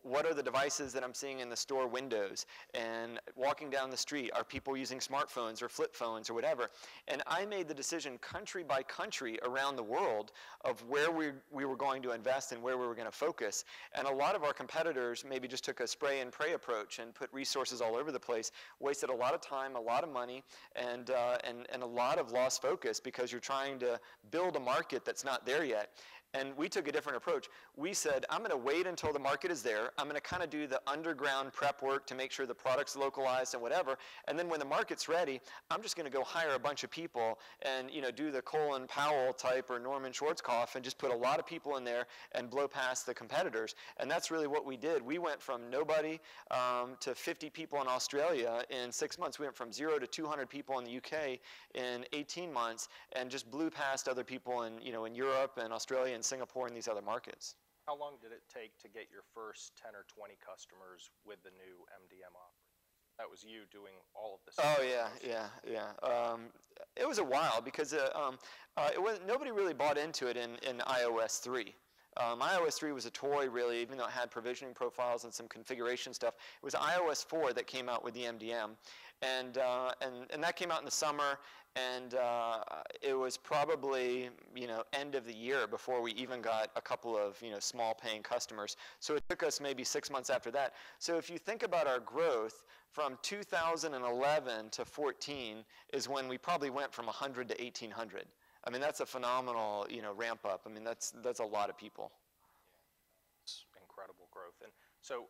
what are the devices that I'm seeing in the store windows, and walking down the street, are people using smartphones or flip phones or whatever? And I made the decision country by country around the world of where we were going to invest and where we were going to focus. And a lot of our competitors maybe just took a spray and pray approach and put resources all over the place, wasted a lot of time, a lot of money, and a lot of lost focus because you're trying to build a market that's not there yet. And we took a different approach. We said, I'm going to wait until the market is there. I'm going to kind of do the underground prep work to make sure the product's localized and whatever. And then when the market's ready, I'm just going to go hire a bunch of people and do the Colin Powell type or Norman Schwarzkopf and just put a lot of people in there and blow past the competitors. And that's really what we did. We went from nobody to 50 people in Australia in 6 months. We went from 0 to 200 people in the UK in 18 months and just blew past other people in Europe and Australia and Singapore and these other markets. How long did it take to get your first 10 or 20 customers with the new MDM offering? That was you doing all of this. Oh yeah. It was a while because nobody really bought into it in iOS 3. iOS 3 was a toy, really, even though it had provisioning profiles and some configuration stuff. It was iOS 4 that came out with the MDM, and that came out in the summer. And it was probably end of the year before we even got a couple of small paying customers. So it took us maybe 6 months after that. So if you think about our growth from 2011 to 14 is when we probably went from 100 to 1,800. I mean, that's a phenomenal ramp up. I mean, that's a lot of people. It's incredible growth. And so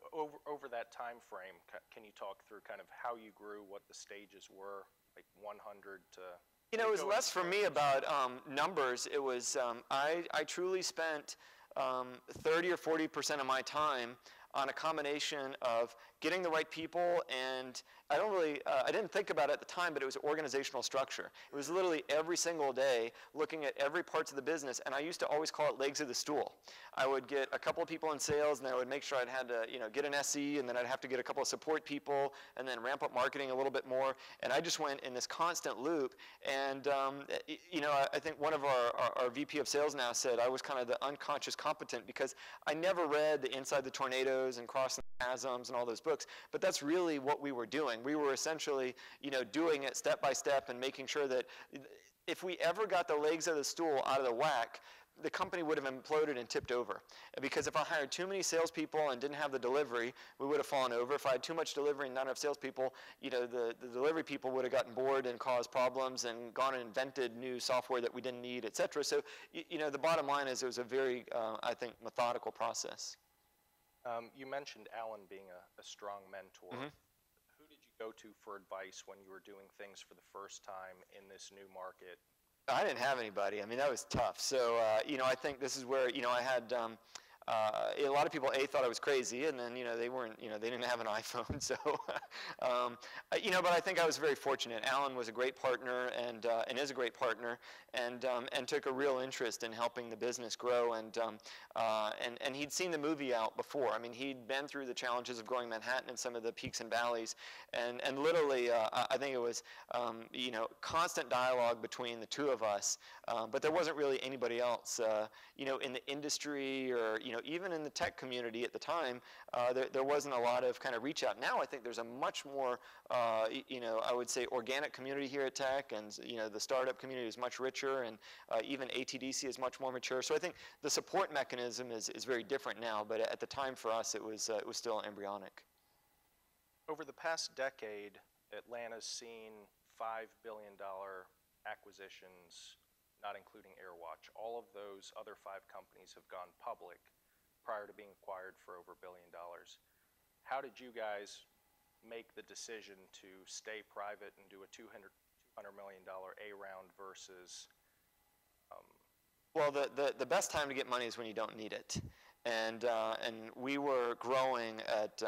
over that time frame, can you talk through kind of how you grew, what the stages were? Like 100 to... It was less for me about numbers. It was, I truly spent 30 or 40% of my time on a combination of getting the right people, and I didn't think about it at the time, but it was organizational structure. It was literally every single day looking at every parts of the business, and I used to always call it legs of the stool. I would get a couple of people in sales, and then I would make sure I'd had to, get an SE, and then I'd have to get a couple of support people, and then ramp up marketing a little bit more, and I just went in this constant loop, and, I think one of our VP of sales now said I was kind of the unconscious competent because I never read the Inside the Tornadoes and Crossing the Chasms and all those books, but that's really what we were doing. We were essentially, doing it step by step and making sure that if we ever got the legs of the stool out of the whack, the company would have imploded and tipped over. Because if I hired too many salespeople and didn't have the delivery, we would have fallen over. If I had too much delivery and not enough salespeople, the delivery people would have gotten bored and caused problems and gone and invented new software that we didn't need, et cetera. So, the bottom line is it was a very, I think, methodical process. You mentioned Alan being a strong mentor. Mm-hmm. Who did you go to for advice when you were doing things for the first time in this new market? I didn't have anybody. I mean, that was tough. So, I think this is where, I had a lot of people, thought I was crazy, and then, they weren't, they didn't have an iPhone. So, but I think I was very fortunate. Alan was a great partner and is a great partner and took a real interest in helping the business grow. And he'd seen the movie out before. I mean, he'd been through the challenges of growing Manhattan and some of the peaks and valleys. And literally, I think it was, constant dialogue between the two of us. But there wasn't really anybody else, in the industry or, even in the tech community at the time, there wasn't a lot of kind of reach out. Now I think there's a much more, I would say organic community here at Tech, and the startup community is much richer, and even ATDC is much more mature. So I think the support mechanism is very different now, but at the time for us it was still embryonic. Over the past decade, Atlanta's seen $5 billion acquisitions, not including AirWatch. All of those other 5 companies have gone public prior to being acquired for over $1 billion. How did you guys make the decision to stay private and do a $200 million A round versus? Well, the best time to get money is when you don't need it, and we were growing at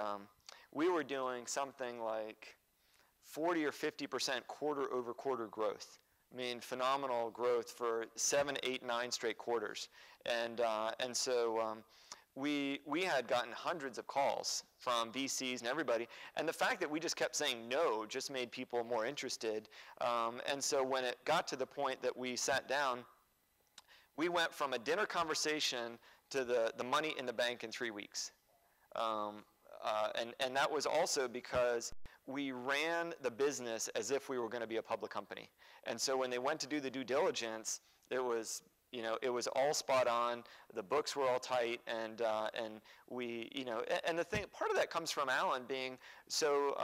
we were doing something like 40 or 50% quarter over quarter growth. I mean, phenomenal growth for 7, 8, 9 straight quarters, and so. We had gotten hundreds of calls from VCs and everybody, and the fact that we just kept saying no just made people more interested. And so when it got to the point that we sat down, we went from a dinner conversation to the money in the bank in 3 weeks. And that was also because we ran the business as if we were going to be a public company. And so when they went to do the due diligence, it was all spot on. The books were all tight, and we, and the thing, part of that comes from Alan being so,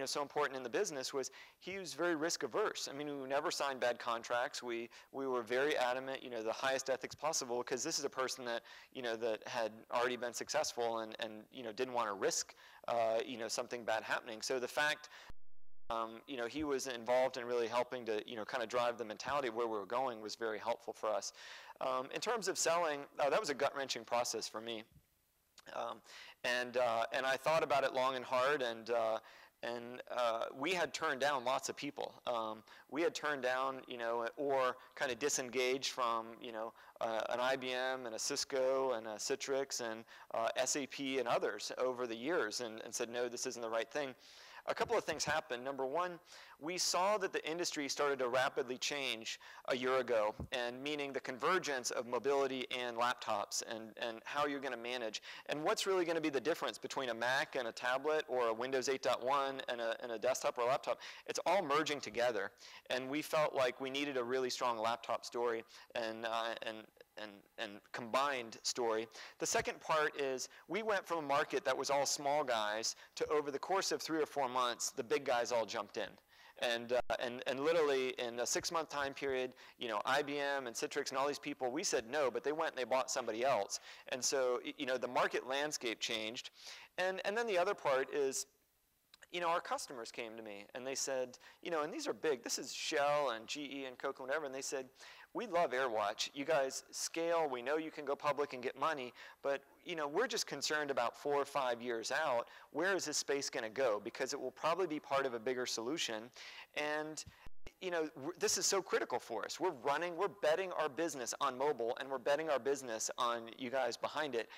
so important in the business was he was very risk averse. I mean, we never signed bad contracts. We were very adamant, the highest ethics possible, because this is a person that, that had already been successful and didn't want to risk, something bad happening. So the fact. He was involved in really helping to, kind of drive the mentality of where we were going was very helpful for us. In terms of selling, that was a gut-wrenching process for me. And I thought about it long and hard, and we had turned down lots of people. We had turned down, or kind of disengaged from, an IBM and a Cisco and a Citrix and SAP and others over the years and said, no, this isn't the right thing. A couple of things happened. Number one, we saw that the industry started to rapidly change a year ago, and meaning the convergence of mobility and laptops and how you're going to manage. And what's really going to be the difference between a Mac and a tablet or a Windows 8.1 and a desktop or a laptop? It's all merging together. And we felt like we needed a really strong laptop story and combined story. The second part is we went from a market that was all small guys to, over the course of 3 or 4 months, the big guys all jumped in. And literally in a 6-month time period, IBM and Citrix and all these people, we said no, but they went and they bought somebody else. And so, the market landscape changed. And then the other part is, our customers came to me and they said, and these are big, this is Shell and GE and Coke and whatever, and they said, we love AirWatch. You guys scale, we know you can go public and get money, but we're just concerned about 4 or 5 years out, where is this space going to go? Because it will probably be part of a bigger solution. And this is so critical for us. We're betting our business on mobile, and we're betting our business on you guys behind it.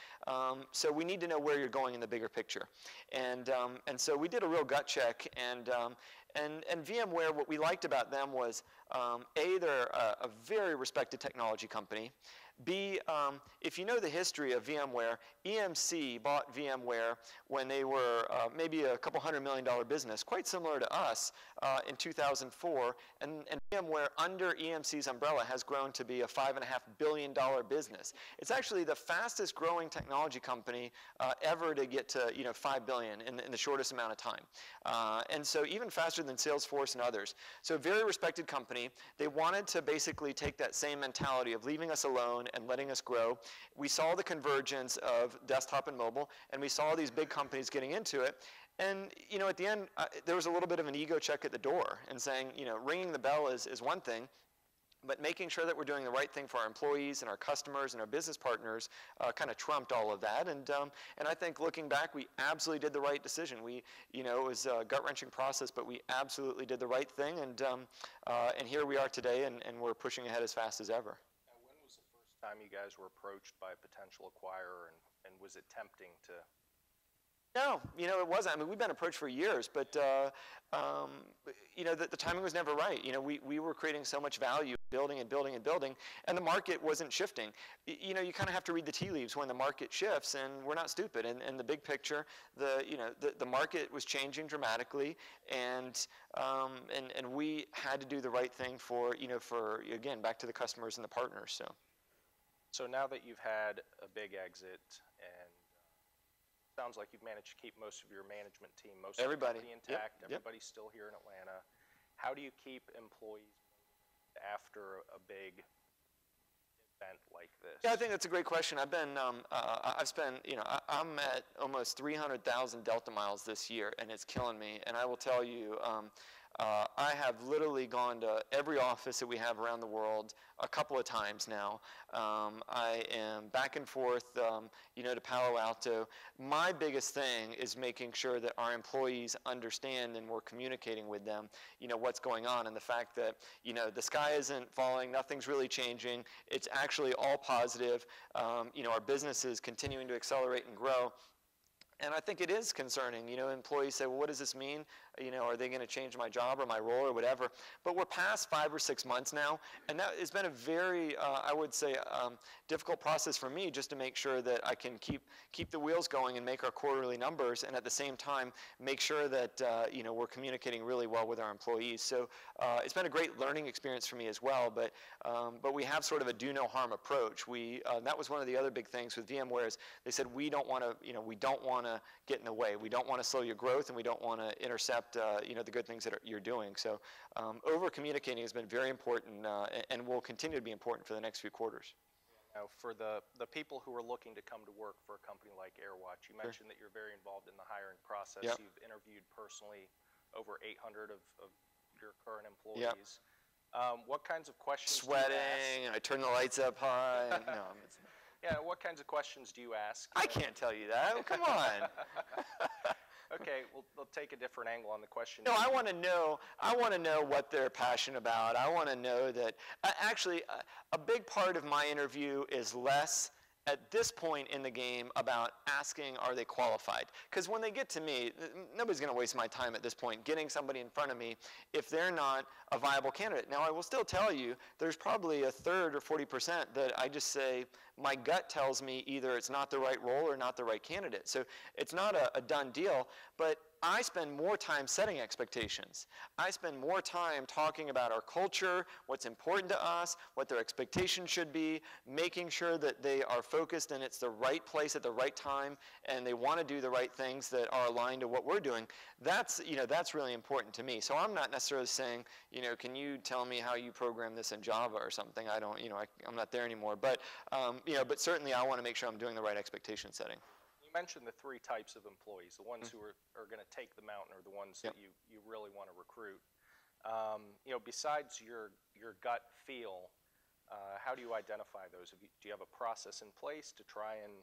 So we need to know where you're going in the bigger picture. And so we did a real gut check, and VMware, what we liked about them was, A, they're a very respected technology company. B, if you know the history of VMware, EMC bought VMware when they were maybe a couple $100 million business, quite similar to us in 2004. And VMware, under EMC's umbrella, has grown to be a $5.5 billion business. It's actually the fastest growing technology company ever to get to 5 billion in the shortest amount of time. And so even faster than Salesforce and others. So very respected company. They wanted to basically take that same mentality of leaving us alone and letting us grow. We saw the convergence of desktop and mobile, and we saw these big companies getting into it. And at the end, there was a little bit of an ego check at the door, and saying, ringing the bell is one thing, but making sure that we're doing the right thing for our employees and our customers and our business partners kind of trumped all of that. And I think looking back, we absolutely did the right decision. It was a gut-wrenching process, but we absolutely did the right thing. And here we are today, and we're pushing ahead as fast as ever. Time you guys were approached by a potential acquirer, and was it tempting to? No, it wasn't. I mean, we've been approached for years, but the timing was never right. We were creating so much value, building and building and building, and the market wasn't shifting. You kind of have to read the tea leaves when the market shifts, and we're not stupid. And the big picture, the market was changing dramatically, and we had to do the right thing for again, back to the customers and the partners. So now that you've had a big exit, and sounds like you've managed to keep most of your management team, most of the company intact, everybody's still here in Atlanta. How do you keep employees after a big event like this? Yeah, I think that's a great question. I've spent, I'm at almost 300,000 Delta miles this year, and it's killing me. And I will tell you, I have literally gone to every office that we have around the world a couple of times now. I am back and forth, to Palo Alto. My biggest thing is making sure that our employees understand, and we're communicating with them, what's going on, and the fact that, the sky isn't falling, nothing's really changing. It's actually all positive. Our business is continuing to accelerate and grow. And I think it is concerning. Employees say, well, what does this mean? Are they going to change my job or my role or whatever? But we're past 5 or 6 months now, and that has been a very, I would say, difficult process for me, just to make sure that I can keep the wheels going and make our quarterly numbers, and at the same time make sure that we're communicating really well with our employees. So it's been a great learning experience for me as well. But we have sort of a do no harm approach. That was one of the other big things with VMware is they said we don't want to get in the way. We don't want to slow your growth, and we don't want to intercept the good things that you're doing. So over communicating has been very important, and will continue to be important for the next few quarters. Now, for the people who are looking to come to work for a company like AirWatch, you mentioned that you're very involved in the hiring process. Yep. You've interviewed personally over 800 of your current employees. Yep. What kinds of questions? Sweating, I turn the lights up high. No, yeah, what kinds of questions do you ask? I can't tell you that. Well, come on. Okay, we'll take a different angle on the question. No, I want to know what they're passionate about. I want to know that, actually, a big part of my interview is less at this point in the game about asking, are they qualified? Because when they get to me, nobody's going to waste my time at this point getting somebody in front of me if they're not a viable candidate. Now, I will still tell you, there's probably a third or 40% that I just say, my gut tells me either it's not the right role or not the right candidate. So it's not a done deal, but I spend more time setting expectations. I spend more time talking about our culture, what's important to us, what their expectations should be, making sure that they are focused and it's the right place at the right time, and they want to do the right things that are aligned to what we're doing. That's really important to me. So I'm not necessarily saying, can you tell me how you program this in Java or something? I don't, I'm not there anymore. But certainly I want to make sure I'm doing the right expectation setting. You You mentioned the three types of employees, the ones who are going to take the mountain or the ones that you really want to recruit. You know, besides your gut feel, how do you identify those? Do you have a process in place to try and?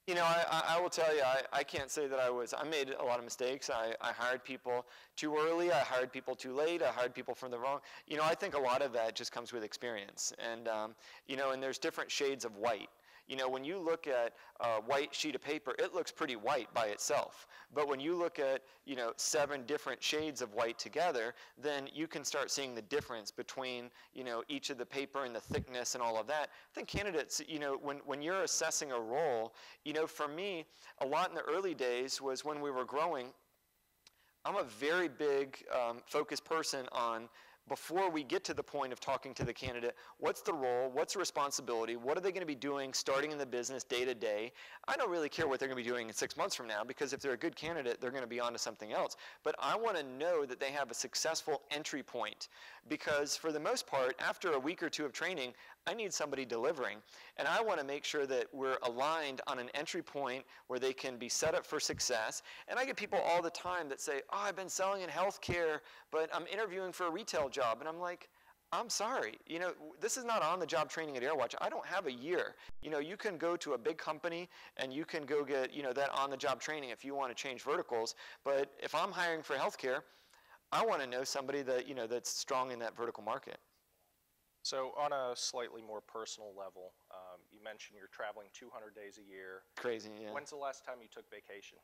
You know, I will tell you, I can't say that I made a lot of mistakes. I hired people too early. I hired people too late. I hired people from the wrong. You know, I think a lot of that just comes with experience. And, you know, and there's different shades of white. You know, when you look at a white sheet of paper, it looks pretty white by itself. But when you look at, you know, 7 different shades of white together, then you can start seeing the difference between, you know, each of the paper and the thickness and all of that. I think candidates, you know, when you're assessing a role, you know, for me, a lot in the early days was when we were growing, I'm a very big focused person on, before we get to the point of talking to the candidate, what's the role, what's the responsibility, what are they going to be doing starting in the business day to day? I don't really care what they're going to be doing in 6 months from now, because if they're a good candidate, they're going to be on to something else. But I want to know that they have a successful entry point, because for the most part, after a week or 2 of training, I need somebody delivering. And I want to make sure that we're aligned on an entry point where they can be set up for success. And I get people all the time that say, oh, I've been selling in healthcare, but I'm interviewing for a retail job. And I'm like, I'm sorry, you know, this is not on-the-job training at AirWatch. I don't have a year. You know, you can go to a big company and you can go get, you know, that on-the-job training if you want to change verticals. But if I'm hiring for healthcare, I want to know somebody that, you know, that's strong in that vertical market. So on a slightly more personal level, you mentioned you're traveling 200 days a year. Crazy, yeah. When's the last time you took vacation?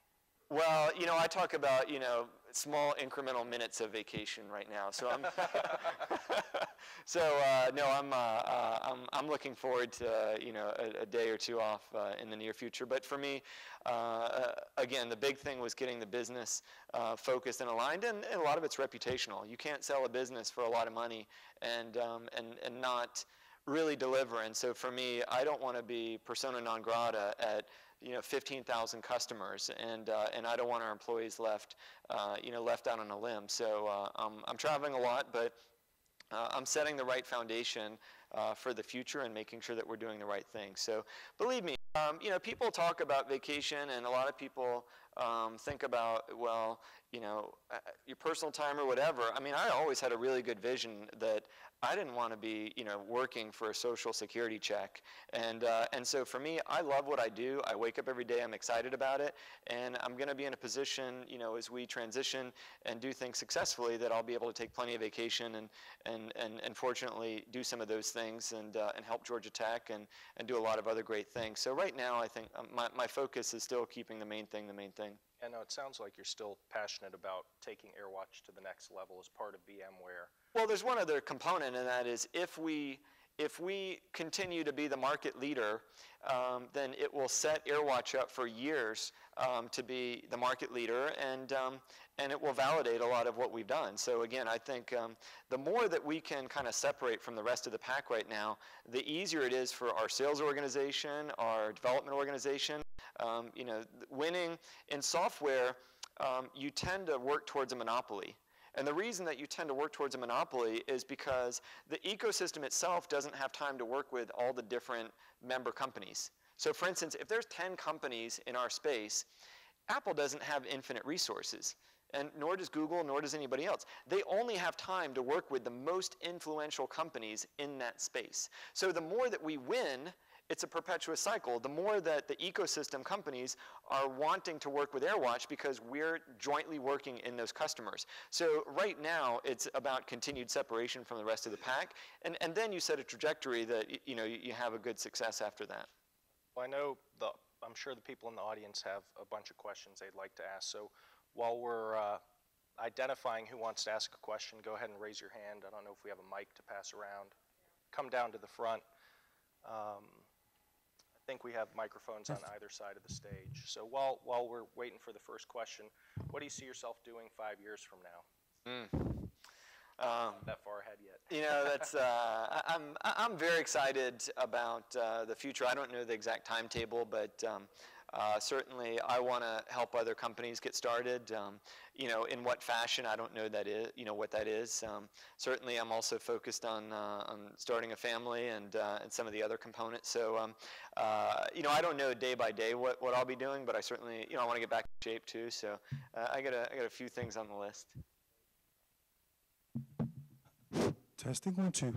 Well, you know, I talk about, you know, small incremental minutes of vacation right now. So I'm, no, I'm looking forward to, you know, a day or 2 off in the near future. But for me, again, the big thing was getting the business focused and aligned, and a lot of it's reputational. You can't sell a business for a lot of money and not really deliver. And so for me, I don't want to be persona non grata at, you know, 15,000 customers, and I don't want our employees left, you know, left out on a limb. So I'm traveling a lot, but I'm setting the right foundation for the future and making sure that we're doing the right thing. So believe me, you know, people talk about vacation, and a lot of people think about, well, you know, your personal time or whatever. I mean, I always had a really good vision that I didn't want to be, you know, working for a social security check. And so for me, I love what I do. I wake up every day, I'm excited about it, and I'm going to be in a position, you know, as we transition and do things successfully, that I'll be able to take plenty of vacation and fortunately do some of those things and help Georgia Tech and do a lot of other great things. So right now, I think my focus is still keeping the main thing the main thing. I know it sounds like you're still passionate about taking AirWatch to the next level as part of VMware. Well, there's one other component, and that is if we continue to be the market leader, then it will set AirWatch up for years to be the market leader, and it will validate a lot of what we've done. So again, I think the more that we can kind of separate from the rest of the pack right now, the easier it is for our sales organization, our development organization. You know, winning in software, you tend to work towards a monopoly. And the reason that you tend to work towards a monopoly is because the ecosystem itself doesn't have time to work with all the different member companies. So for instance, if there's 10 companies in our space, Apple doesn't have infinite resources, and nor does Google, nor does anybody else. They only have time to work with the most influential companies in that space. So the more that we win, it's a perpetuous cycle. The more that the ecosystem companies are wanting to work with AirWatch because we're jointly working in those customers. So right now, it's about continued separation from the rest of the pack, and then you set a trajectory that, you know, you have a good success after that. Well, I know I'm sure the people in the audience have a bunch of questions they'd like to ask. So while we're identifying who wants to ask a question, go ahead and raise your hand. I don't know if we have a mic to pass around. Come down to the front. I think we have microphones on either side of the stage. So while we're waiting for the first question, what do you see yourself doing 5 years from now? Not that far ahead yet. You know, that's I'm very excited about the future. I don't know the exact timetable, but Certainly, I want to help other companies get started. You know, in what fashion, I don't know that is, you know, what that is. Certainly, I'm also focused on starting a family and some of the other components. So, you know, I don't know day by day what I'll be doing, but I certainly, you know, I want to get back in shape too. So, I got a few things on the list. Testing 1, 2.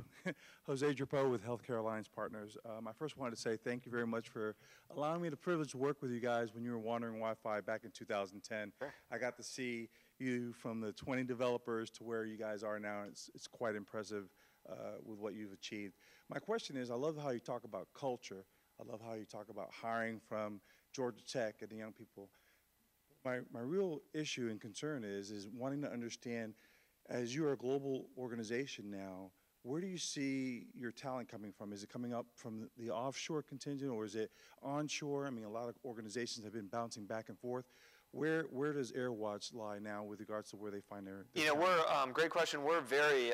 Jose Drapeau with Healthcare Alliance Partners. I first wanted to say thank you very much for allowing me the privilege to work with you guys when you were wandering Wi-Fi back in 2010. Sure. I got to see you from the 20 developers to where you guys are now. It's quite impressive with what you've achieved. My question is, I love how you talk about culture. I love how you talk about hiring from Georgia Tech and the young people. My real issue and concern is wanting to understand, as you're a global organization now, where do you see your talent coming from? Is it coming up from the offshore contingent, or is it onshore? I mean, a lot of organizations have been bouncing back and forth. Where does AirWatch lie now with regards to where they find their You know, talent? we're, great question. We're very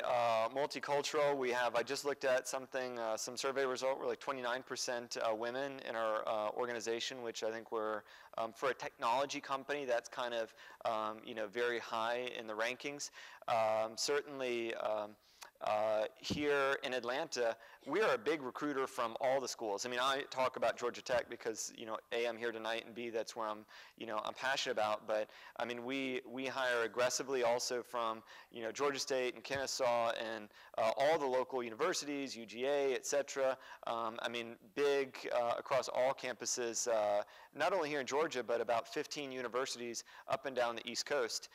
multicultural. We have, I just looked at something, some survey result, we're like 29% women in our organization, which I think we're, for a technology company, that's kind of, you know, very high in the rankings. Certainly, here in Atlanta, we are a big recruiter from all the schools. I mean, I talk about Georgia Tech because, you know, A, I'm here tonight, and B, that's where I'm, you know, I'm passionate about. But I mean, we hire aggressively also from, you know, Georgia State and Kennesaw and all the local universities, UGA, et cetera. I mean, big across all campuses, not only here in Georgia, but about 15 universities up and down the East Coast.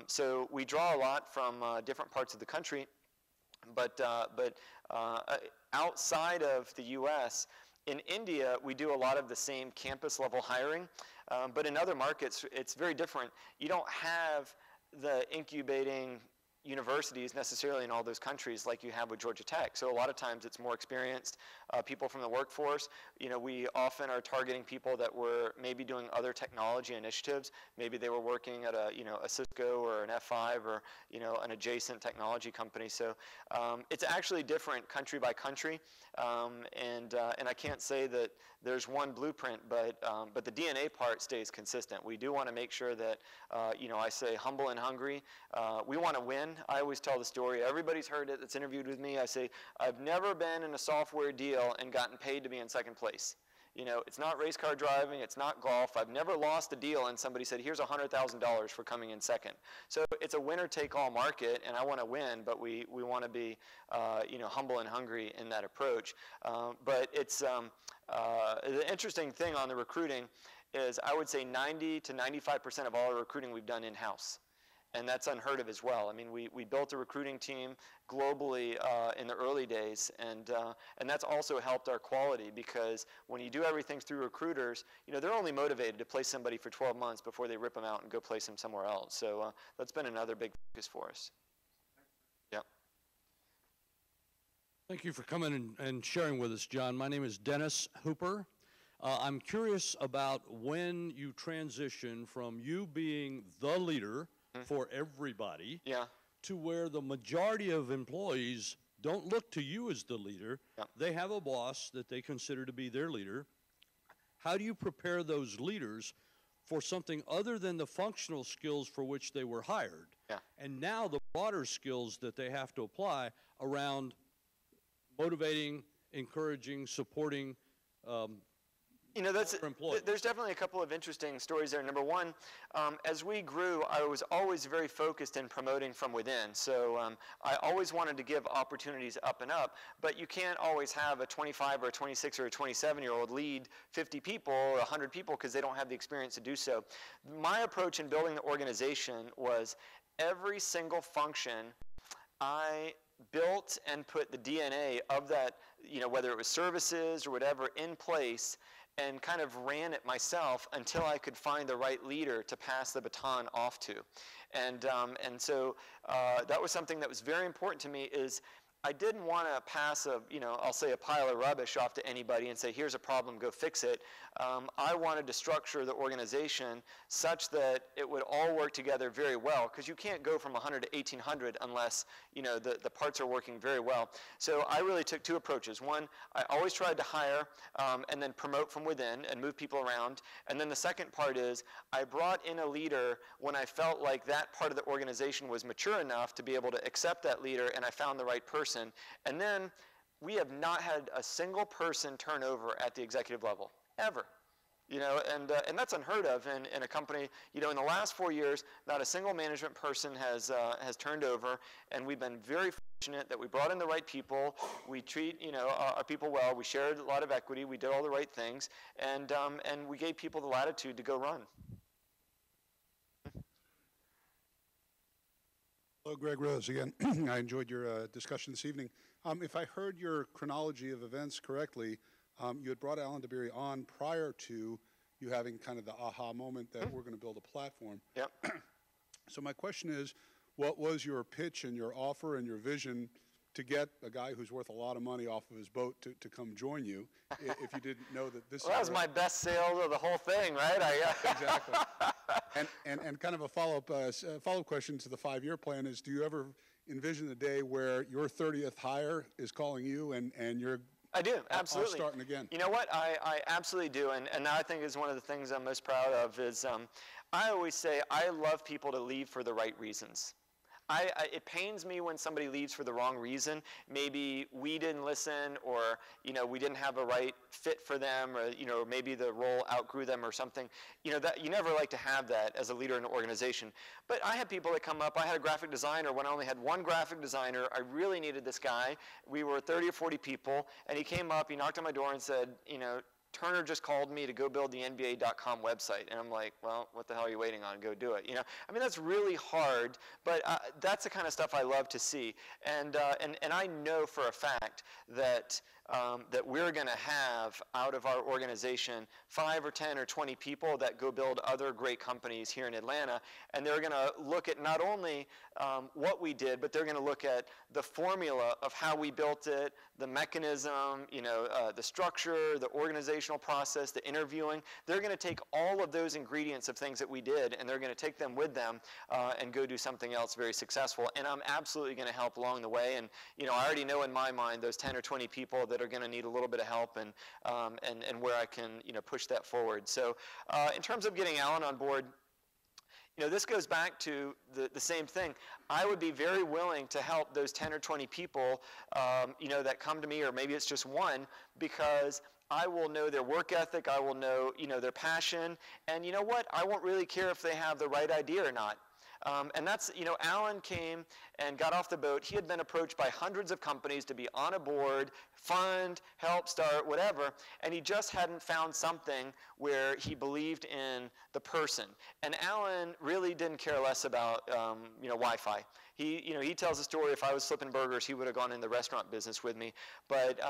So we draw a lot from different parts of the country. But outside of the U.S., in India, we do a lot of the same campus-level hiring. But in other markets, it's very different. You don't have the incubating universities necessarily in all those countries like you have with Georgia Tech. So a lot of times it's more experienced people from the workforce. You know, we often are targeting people that were maybe doing other technology initiatives. Maybe they were working at a, you know, a Cisco or an F5 or, you know, an adjacent technology company. So it's actually different country by country. And I can't say that there's one blueprint, but the DNA part stays consistent. We do want to make sure that, you know, I say humble and hungry. We want to win. I always tell the story. Everybody's heard it that's interviewed with me. I say, I've never been in a software deal and gotten paid to be in second place. You know, it's not race car driving, it's not golf. I've never lost a deal and somebody said, here's $100,000 for coming in second. So it's a winner-take-all market, and I want to win, but we want to be, you know, humble and hungry in that approach. But it's the interesting thing on the recruiting is I would say 90 to 95% of all our recruiting we've done in-house. And that's unheard of as well. I mean, we built a recruiting team globally in the early days, and that's also helped our quality because when you do everything through recruiters, you know, they're only motivated to place somebody for 12 months before they rip them out and go place them somewhere else. So that's been another big focus for us. Yeah. Thank you for coming and sharing with us, John. My name is Dennis Hooper. I'm curious about when you transition from you being the leader for everybody, Yeah. to where the majority of employees don't look to you as the leader. Yeah. They have a boss that they consider to be their leader. How do you prepare those leaders for something other than the functional skills for which they were hired? Yeah. And now the broader skills that they have to apply around motivating, encouraging, supporting You know, employees. there's definitely a couple of interesting stories there. Number one, as we grew, I was always very focused in promoting from within. So I always wanted to give opportunities up and up, but you can't always have a 25 or a 26 or a 27-year-old lead 50 people or 100 people because they don't have the experience to do so. My approach in building the organization was every single function I built and put the DNA of that, you know, whether it was services or whatever, in place, and kind of ran it myself until I could find the right leader to pass the baton off to. And so that was something that was very important to me is I didn't want to pass I'll say a pile of rubbish off to anybody and say, here's a problem, go fix it. I wanted to structure the organization such that it would all work together very well, because you can't go from 100 to 1,800 unless, the parts are working very well. So I really took two approaches. One, I always tried to hire and then promote from within and move people around. And then the second part is I brought in a leader when I felt like that part of the organization was mature enough to be able to accept that leader, and I found the right person. And then we have not had a single person turn over at the executive level, ever. And that's unheard of in a company. In the last 4 years, not a single management person has turned over, and we've been very fortunate that we brought in the right people. We treat our people well. We shared a lot of equity. We did all the right things, and we gave people the latitude to go run. Hello, Greg Rose again. I enjoyed your discussion this evening. If I heard your chronology of events correctly, you had brought Alan DeBerry on prior to you having kind of the aha moment that we're going to build a platform. Yep. So my question is, what was your pitch and your offer and your vision to get a guy who's worth a lot of money off of his boat to come join you, if you didn't know that this Well, that was my best sale of the whole thing, right? Exactly. And kind of a follow-up question to the 5-year plan is, do you ever envision the day where your 30th hire is calling you and you're I do, absolutely. Starting again? You know what? I absolutely do, and that I think is one of the things I'm most proud of is I always say I love people to leave for the right reasons. It pains me when somebody leaves for the wrong reason. Maybe we didn't listen, or we didn't have a right fit for them, or maybe the role outgrew them or something. That you never like to have that as a leader in an organization. But I had people that come up. I had a graphic designer when I only had one graphic designer. I really needed this guy. We were 30 or 40 people, and he came up. He knocked on my door and said, Turner just called me to go build the NBA.com website. And I'm like, well, what the hell are you waiting on? Go do it. That's really hard, but that's the kind of stuff I love to see. And I know for a fact that we're going to have out of our organization 5 or 10 or 20 people that go build other great companies here in Atlanta, and they're going to look at not only what we did, but they're going to look at the formula of how we built it, the mechanism, the structure, the organizational process, the interviewing. They're going to take all of those ingredients of things that we did, and they're going to take them with them and go do something else very successful. And I'm absolutely going to help along the way. And I already know in my mind those 10 or 20 people that are going to need a little bit of help, and where I can push that forward. So in terms of getting Alan on board, this goes back to the same thing. I would be very willing to help those 10 or 20 people, that come to me, or maybe it's just one, because I will know their work ethic, I will know, their passion, and you know what? I won't really care if they have the right idea or not. And that's, Alan came and got off the boat. He had been approached by hundreds of companies to be on a board, fund, help, start, whatever, and he just hadn't found something where he believed in the person. And Alan really didn't care less about, Wi-Fi. He tells a story, if I was flipping burgers, he would have gone in the restaurant business with me. But,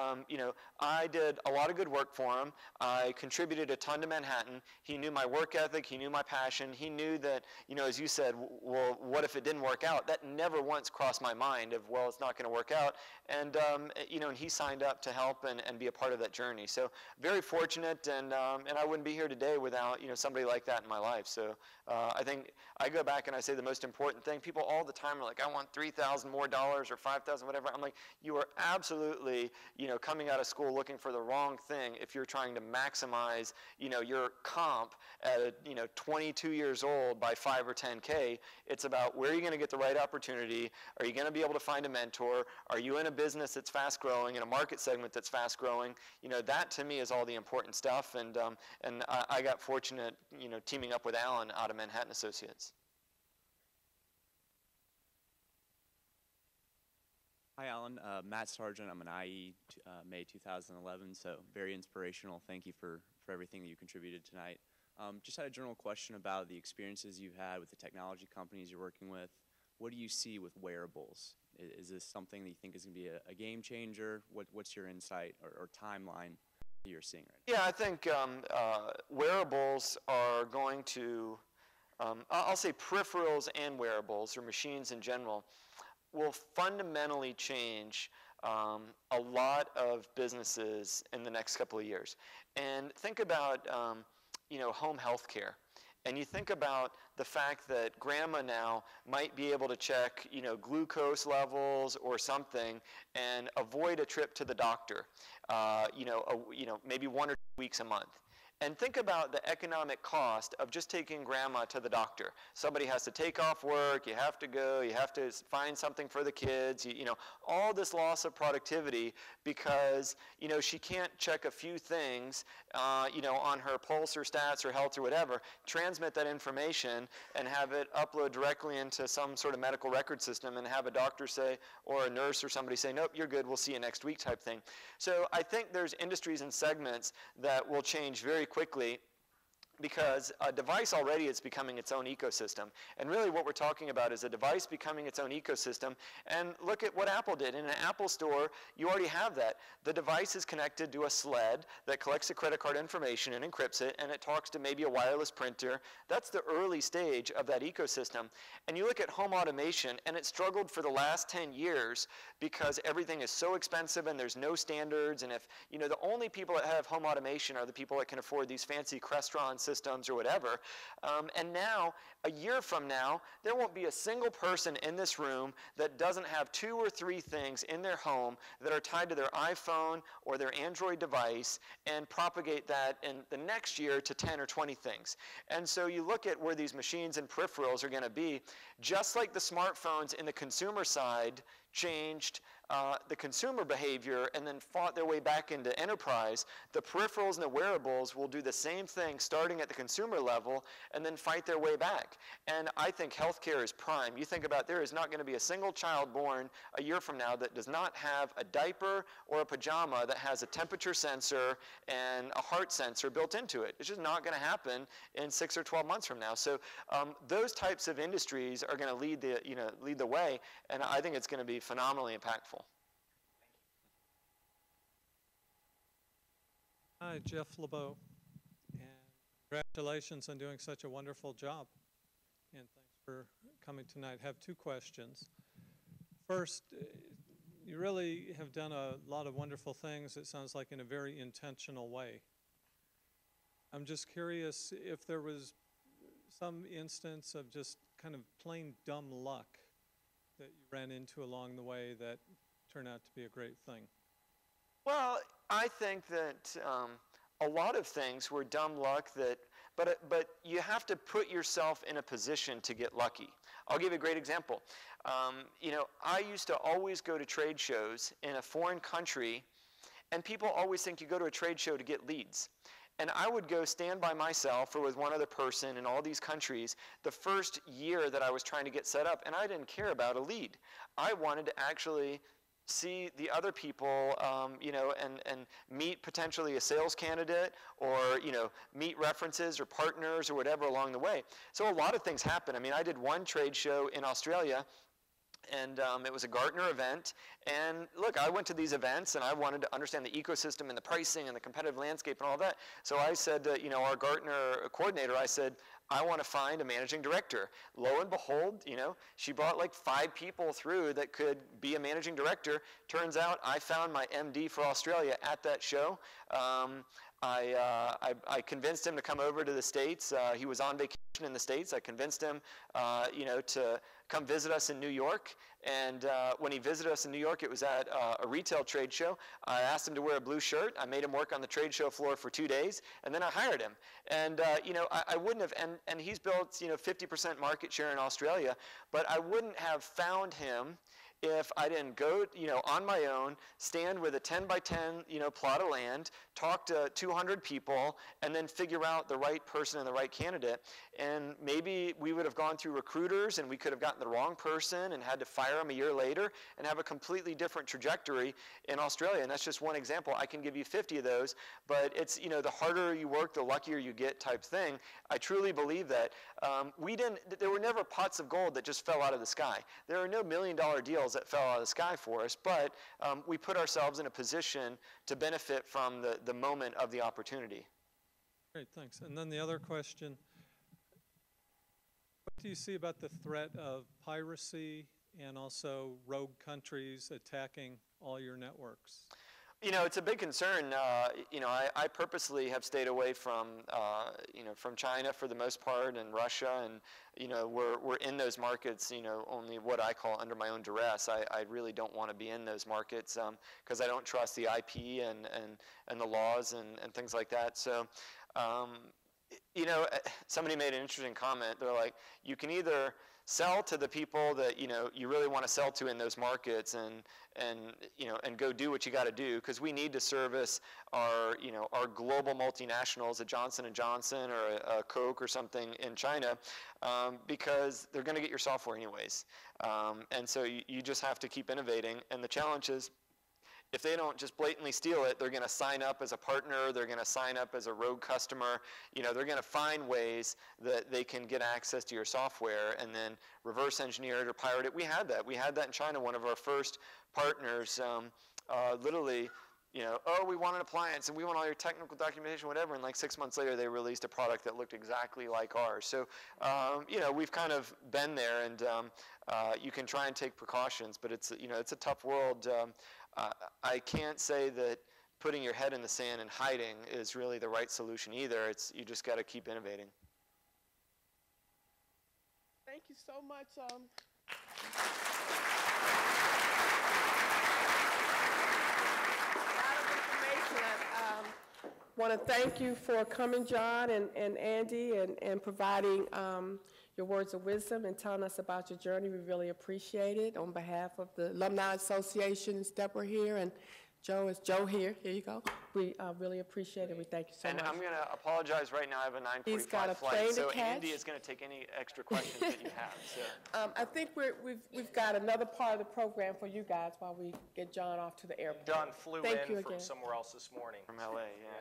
I did a lot of good work for him. I contributed a ton to Manhattan. He knew my work ethic. He knew my passion. He knew that, as you said, well, what if it didn't work out? That never once crossed my mind of, well, it's not going to work out. And, and he signed up to help and be a part of that journey. So very fortunate, and I wouldn't be here today without, somebody like that in my life. So I think I go back and I say the most important thing. People all the time are like, I want $3,000 more or $5,000, whatever. I'm like, you are absolutely, coming out of school looking for the wrong thing if you're trying to maximize, your comp at 22 years old by 5 or 10K. It's about where are you going to get the right opportunity? Are you going to be able to find a mentor? Are you in a business that's fast growing, in a market segment that's fast growing? That to me is all the important stuff. And I got fortunate, teaming up with Alan out of Manhattan Associates. Hi, Alan. Matt Sargent. I'm an IE, May 2011, so very inspirational. Thank you for everything that you contributed tonight. Just had a general question about the experiences you've had with the technology companies you're working with. What do you see with wearables? Is this something that you think is going to be a game changer? What's your insight or timeline that you're seeing right now? Yeah, I think wearables are going to, I'll say peripherals and wearables, or machines in general, will fundamentally change a lot of businesses in the next couple of years. And think about home health care. And you think about the fact that grandma now might be able to check, glucose levels or something and avoid a trip to the doctor, maybe 1 or 2 weeks a month. And think about the economic cost of just taking grandma to the doctor. Somebody has to take off work, you have to go, you have to find something for the kids, all this loss of productivity because, she can't check a few things, on her pulse or stats or health or whatever, transmit that information and have it upload directly into some sort of medical record system and have a doctor say, or a nurse or somebody say, nope, you're good, we'll see you next week type thing. So I think there's industries and segments that will change very quickly because a device already is becoming its own ecosystem. And really what we're talking about is a device becoming its own ecosystem. And look at what Apple did. In an Apple store, you already have that. The device is connected to a sled that collects the credit card information and encrypts it, and it talks to maybe a wireless printer. That's the early stage of that ecosystem. And you look at home automation, and it struggled for the last 10 years because everything is so expensive and there's no standards. And if, the only people that have home automation are the people that can afford these fancy Crestron systems or whatever. And now, a year from now, there won't be a single person in this room that doesn't have 2 or 3 things in their home that are tied to their iPhone or their Android device and propagate that in the next year to 10 or 20 things. And so you look at where these machines and peripherals are going to be, just like the smartphones in the consumer side changed the consumer behavior and then fought their way back into enterprise, the peripherals and the wearables will do the same thing starting at the consumer level and then fight their way back. And I think healthcare is prime. You think about there is not going to be a single child born a year from now that does not have a diaper or a pajama that has a temperature sensor and a heart sensor built into it. It's just not going to happen in 6 or 12 months from now. So those types of industries are going to lead the way, and I think it's going to be phenomenally impactful. Hi, Jeff LeBeau, and congratulations on doing such a wonderful job. And thanks for coming tonight. I have 2 questions. First, you really have done a lot of wonderful things, it sounds like, in a very intentional way. I'm just curious if there was some instance of just kind of plain dumb luck that you ran into along the way that turned out to be a great thing. Well, I think that a lot of things were dumb luck but you have to put yourself in a position to get lucky. I'll give you a great example. I used to always go to trade shows in a foreign country, and people always think you go to a trade show to get leads. And I would go stand by myself or with one other person in all these countries the first year that I was trying to get set up, and I didn't care about a lead. I wanted to actually see the other people, and meet potentially a sales candidate or, meet references or partners or whatever along the way. So a lot of things happen. I mean, I did one trade show in Australia, and it was a Gartner event. And look, I went to these events, and I wanted to understand the ecosystem and the pricing and the competitive landscape and all that. So I said to, our Gartner coordinator, I said, I want to find a managing director. Lo and behold, she brought like 5 people through that could be a managing director. Turns out I found my MD for Australia at that show. I convinced him to come over to the States. He was on vacation in the States. I convinced him, to come visit us in New York. And when he visited us in New York, it was at a retail trade show. I asked him to wear a blue shirt. I made him work on the trade show floor for 2 days, and then I hired him. And I wouldn't have, and he's built 50% market share in Australia, but I wouldn't have found him if I didn't go, on my own, stand with a 10 by 10, plot of land, talk to 200 people, and then figure out the right person and the right candidate. And maybe we would have gone through recruiters and we could have gotten the wrong person and had to fire him a year later and have a completely different trajectory in Australia. And that's just one example. I can give you 50 of those, but it's, the harder you work, the luckier you get type thing. I truly believe that. There were never pots of gold that just fell out of the sky. There are no $1 million deals that fell out of the sky for us, but we put ourselves in a position to benefit from the moment of the opportunity. Great, thanks. And then the other question, what do you see about the threat of piracy and also rogue countries attacking all your networks? You know, it's a big concern. You know, I purposely have stayed away from, you know, from China for the most part, and Russia, and you know, we're in those markets. You know, only what I call under my own duress. I really don't want to be in those markets because I don't trust the IP and the laws and things like that. So, you know, somebody made an interesting comment. They're like, you can either sell to the people that you really want to sell to in those markets, and go do what you got to do, because we need to service our our global multinationals, a Johnson & Johnson or a Coke or something in China, because they're going to get your software anyways, and so you just have to keep innovating. And the challenge is, if they don't just blatantly steal it, they're going to sign up as a partner, they're going to sign up as a rogue customer, they're going to find ways that they can get access to your software and then reverse engineer it or pirate it. We had that in China. One of our first partners literally, oh, we want an appliance and we want all your technical documentation, whatever, and like 6 months later they released a product that looked exactly like ours. So, we've kind of been there, and you can try and take precautions, but it's a tough world. I can't say that putting your head in the sand and hiding is really the right solution either. You just got to keep innovating. Thank you so much. I want to thank you for coming, John and Andy, and providing your words of wisdom and telling us about your journey. We really appreciate it. On behalf of the Alumni Association, it's Deborah here, and Joe is Joe here. Here you go. We really appreciate it. We thank you so much. And I'm going to apologize right now. I have a 9:45 He's got a flight, plane to so catch. Andy is going to take any extra questions that you have. So. I think we've got another part of the program for you guys while we get John off to the airport. John flew Thank you in from again. somewhere else this morning. From LA, yeah.